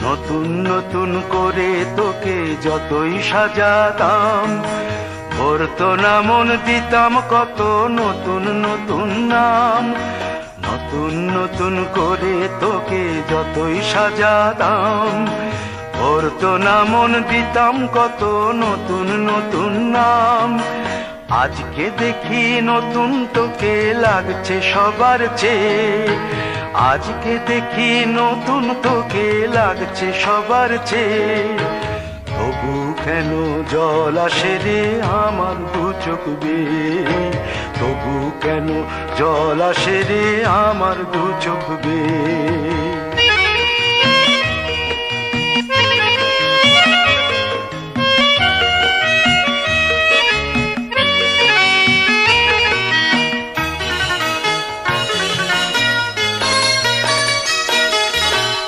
নতুন নতুন করে তোকে যতই সাজাতাম ভরতো না মন, দিতাম কত নতুন নতুন নাম। নতুন নতুন করে তোকে যতই সাজাতাম ভরতো না মন, দিতাম কত নতুন নতুন নাম। আজকে দেখি নতুন তোকে লাগছে সবার চেয়ে, আজকে দেখি নতুন তোকে লাগছে সবার চেয়ে। তবু কেন জল আসে রে আমার দু চোখ বেয়ে, তবু কেন জল আসে রে আমার দু চোখ বেয়ে।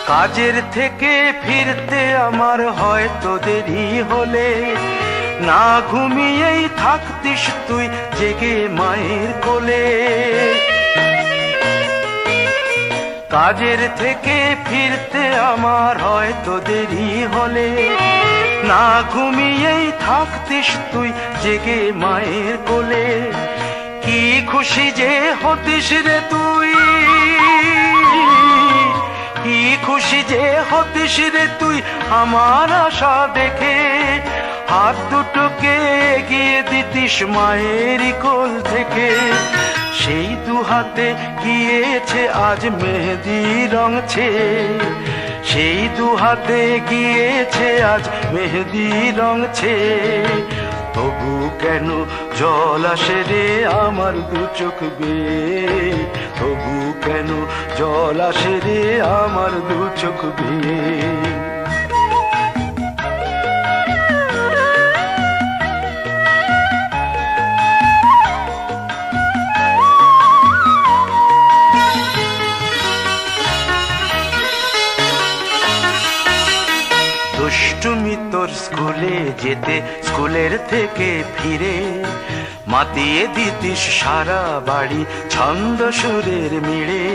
কাজের থেকে ফিরতে আমার হয়তো দেরি হলে না ঘুমিয়েই থাকতিস তুই জেগে মায়ের কোলে। কাজের থেকে ফিরতে আমার হয়তো দেরি হলে না ঘুমিয়েই থাকতিস তুই জেগে মায়ের কোলে। কি খুশি যে হতিস রে তুই, কি খুশি যে হতিস রে তুই আমার আশা দেখে। হাত দুটোকে এগিয়ে দিতিস মায়ের কোল থেকে, সেই দু হাতে গিয়েছে আজ মেহেদি রং ছেয়ে। সেই দু হাতে গিয়েছে আজ মেহেদি রং ছেয়ে। তবু কেন জল আসে রে আমার দু চোখ বেয়ে, তবু কেন জল আসে রে আমার দু চোখ বেয়ে। দুষ্টুমি তোর স্কুলে যেতে, স্কুলের থেকে ফিরে মাতিয়ে দিতিস সারা বাড়ি ছন্দ সুরের মিড়ে।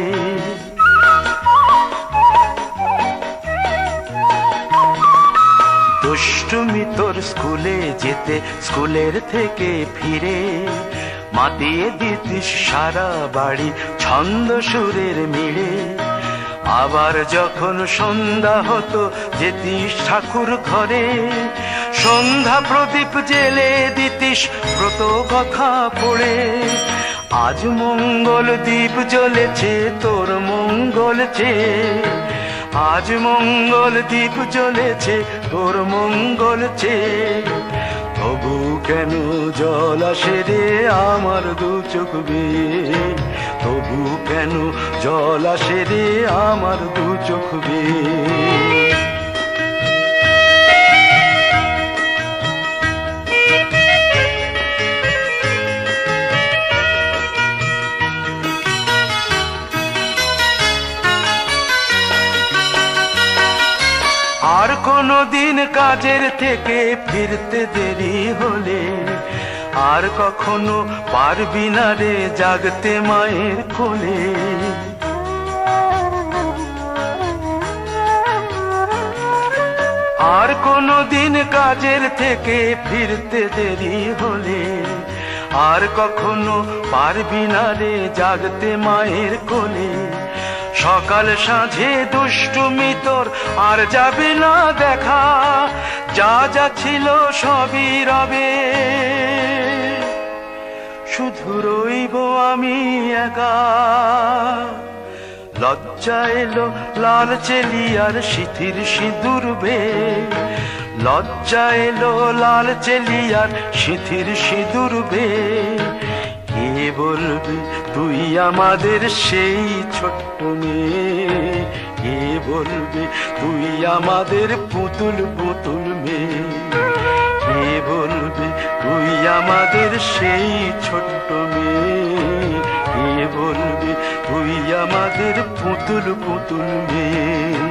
দুষ্টুমি তোর স্কুলে যেতে, স্কুলের থেকে ফিরে মাতিয়ে দিতিস সারা বাড়ি ছন্দ সুরের মিড়ে। আবার যখন সন্ধ্যা হতো যেতিস ঠাকুর ঘরে, সন্ধ্যা প্রদীপ জেলে দিতিস ব্রত কথা পড়ে। আজ মঙ্গল দ্বীপ জ্বলেছে তোর মঙ্গল চেয়ে, আজ মঙ্গল দ্বীপ জ্বলেছে তোর মঙ্গল চেয়ে। তবু কেন জল আসে রে আমার দু চোখ বেয়ে, তবু কেন জল আসে রে আমার দু চোখ বেয়ে। আর কোনো দিন কাজের থেকে ফিরতে দেরি হলে আর কখনো পারবি না রে জাগতে মায়ের কোলে। আর কোনো দিন কাজের থেকে ফিরতে দেরি হলে আর কখনো পারবি না রে জাগতে মায়ের কোলে। সকাল সাঁঝে দুষ্টুমি তোর আর যাবে না দেখা, যা যা ছিল সবই রবে, শুধু রইব আমি একা। লজ্জা এলো লাল চেলিয়ার সিথির সিঁদুর বে, লজ্জা এলো লাল চেলিয়ার সিথির সিঁদুর বে। কে বলবি তুই আমাদের সেই ছোট্ট মেয়ে, কে বলবি তুই আমাদের পুতুল পুতুল মেয়ে, কে বলবি তুই আমাদের সেই ছোট্ট মেয়ে, কে বলবি তুই আমাদের পুতুল পুতুল মেয়ে।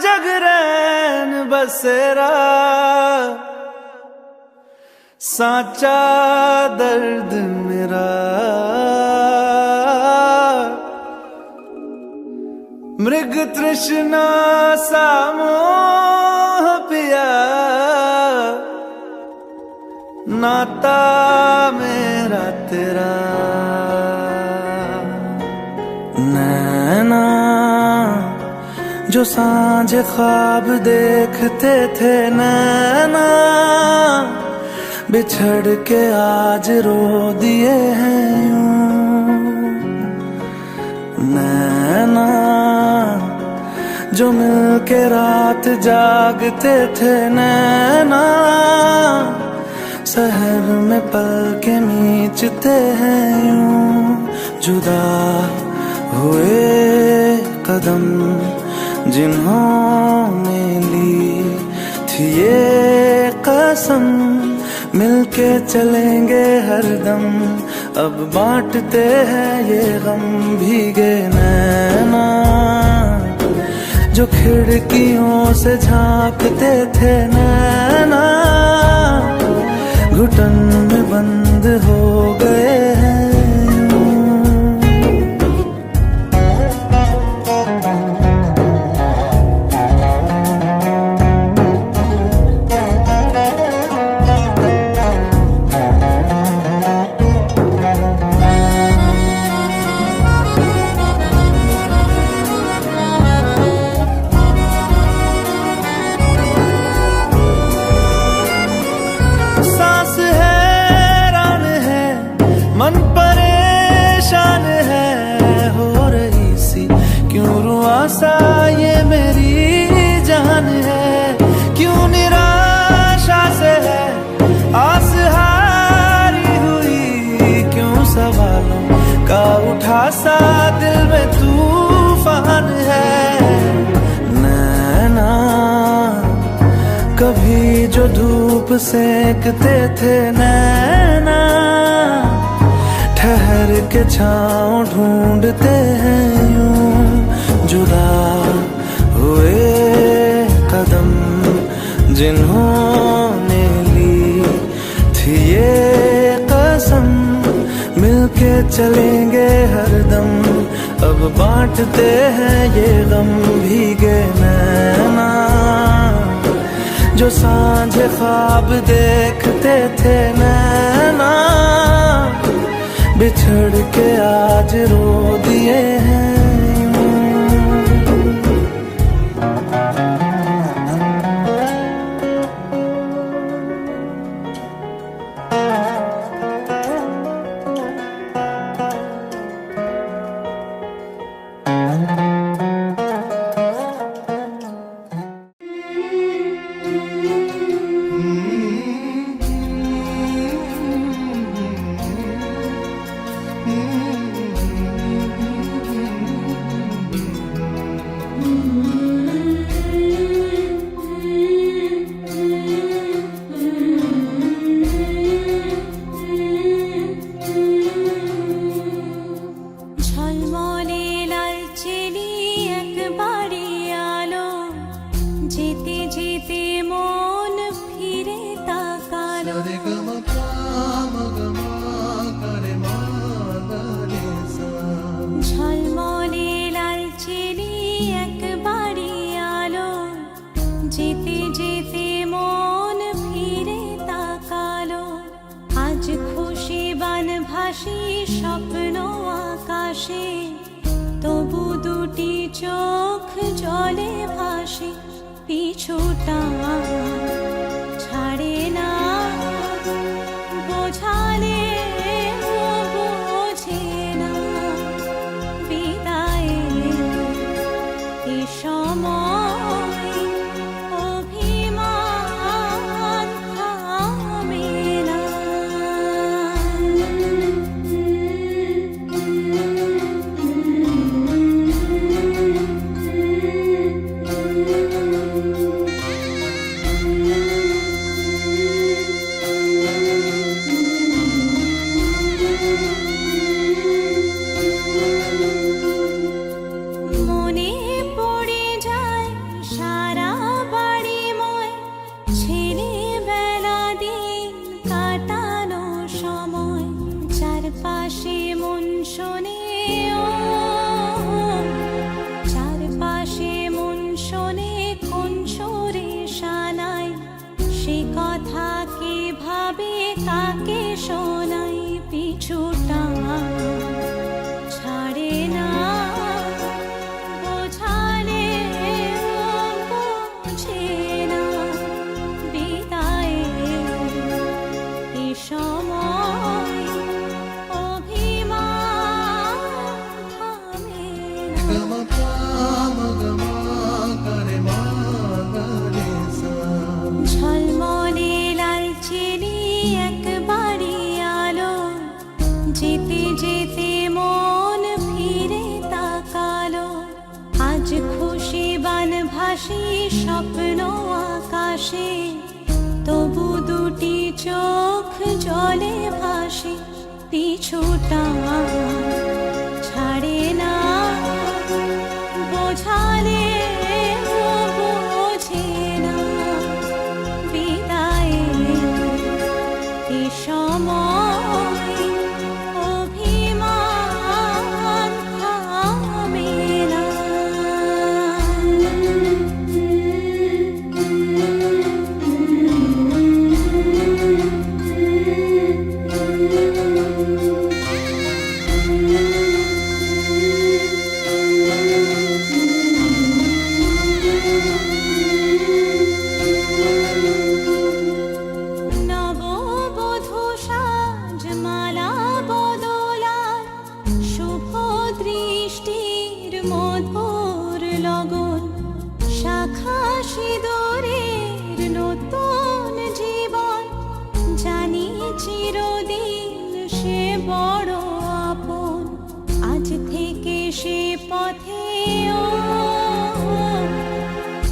जगरैन बसेरा साचा दर्द मेरा, मृग तृष्णा सा मोह पिया, नाता मेरा तेरा। नैना जो सांझ ख्वाब देखते थे, नैना बिछड़ के आज रो दिए हैं यूं। नैना जो मिलके रात जागते थे, नैना शहर में पल के मीचते हैं यूं। जुदा हुए कदम जिन्होंने ली थी ये कसम, मिलके चलेंगे हरदम, अब बांटते हैं ये गम। भीगे नैना जो खिड़कियों से झांकते थे, नैना घुटन में बंद हो गए हैं। मन परेशान है हो रही सी, क्यों रुआसा ये मेरी जान है, क्यों निराशा से है आस हारी हुई, क्यों सवालों का उठा सा दिल में तूफान है। नैना कभी जो धूप सेकते थे, नैना ठहर के छाँव ढूंढते हैं यूं। जुदा हुए कदम जिन्होंने ली थी ये कसम, मिलके चलेंगे हरदम, अब बांटते हैं ये गम। भीगे नैना जो सांझ ख्वाब देखते थे, नैना बिछड़ के आज रो दिए हैं। তবু দুটি চোখ জলে ভাসে, পিছুটা ছাড়ে না, বোঝালে বোঝে না, বিদায়ের এ সময় অভিমান থামে না। মনে পড়ে যায় সারা বাড়িময় ছেলেবেলা দিন কাটানো সময়, চারপাশে মন শোনে ও, চারপাশে মন শোনে কোন সুরে শানায়, সে কথা কিভাবে কাকে শোনাই, পিছুটা ছাড়ে না, বোঝালে বোঝে না, বিদায়ের এ সময় অভিমান থামে না। ঝলমলে লালচেলি একবারই আলো, যেতে যেতে মন ফিরে তাকালো, আজ খুশি বান ভাসি স্বপ্ন আকাশে, তবু দুটি চোখ জলে ভাসে, পিছুটা ছাড়ে না, বোঝালে বোঝে না, বিদায়ের এ সময় অভিমান থামে না। নববধূ সাজমালা বদলার শুভ দৃষ্টির মধুর লগন, শাখা সিঁদুরের নতুন জীবন, জানি চিরদিন সে বড় আপন, আজ থেকে সে পথে ও,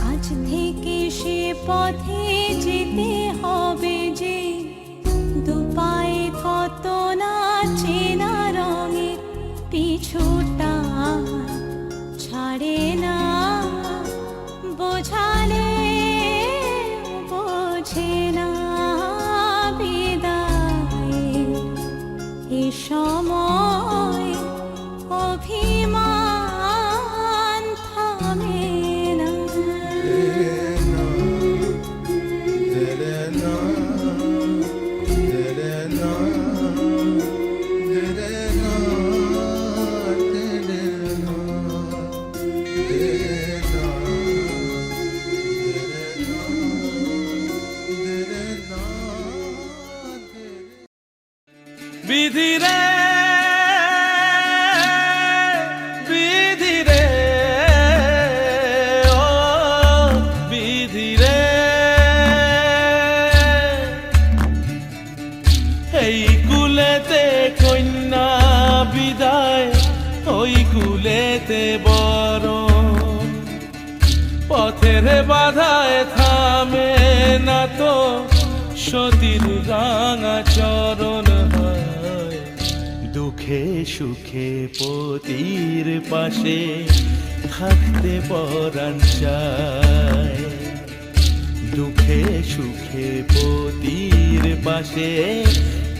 আজ থেকে সে পথে যেতে হবে যে, দুপায়ে কত না চেনা রঙের, পিছুটা ছাড়ে না, বোঝালে বোঝে না, বিদায়ের এ সময় অভিমান থামে না। বিধি রে বিধি রে ও বিধি রে, এই কুলেতে কন্যা বিদায়, ওই কুলেতে বরণ, পথের বাধায় থামে না তো সতীর রাঙা চরণ, হয় দুঃখে সুখে পতির পাশে থাকতে পরাণ চায়, দুঃখে সুখে পতির পাশে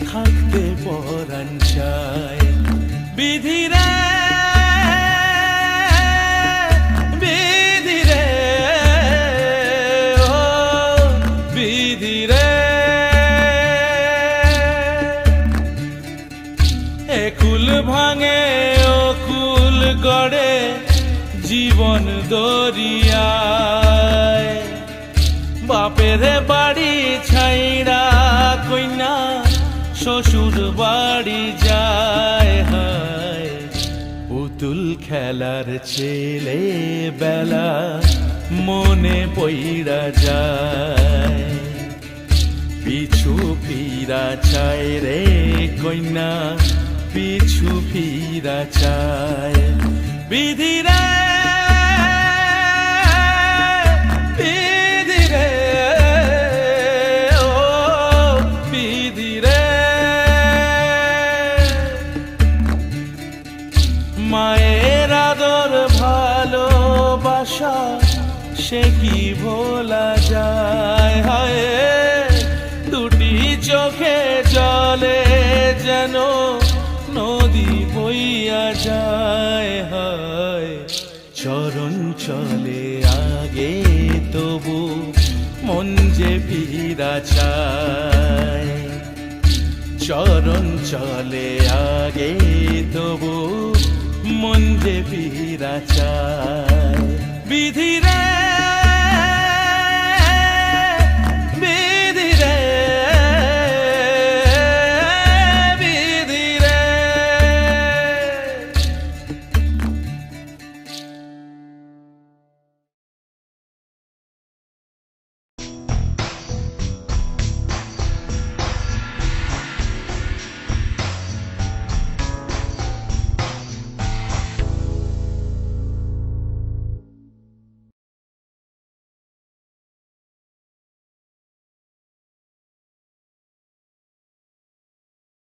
থাকতে পরাণ চায়। বিধি রে বিধি রে ও বিধি রে, একুল ভাঙে ও কুল গড়ে জীবন দরিয়ায় বাপের বাড়ি ছাইড়া কইনা শ্বশুর বাড়ি যায় হায় পুতুল খেলার ছেলে বেলা মনে পইড়া যায় পিছু ফিরা চায় রে কইনা পিছু ফিরা চায় বিধি রে বিধি রে ও বিধি রে মায়ের আদর ভালোবাসা সে কি ভোলা যায় হায় দুটি চোখে জলে যেন নদী বইয়া যায় হায় চরণ চলে আগে তবু মন যে ফিরা চায় চরণ চলে আগে তবু মন যে ফিরা চায় বিধি রে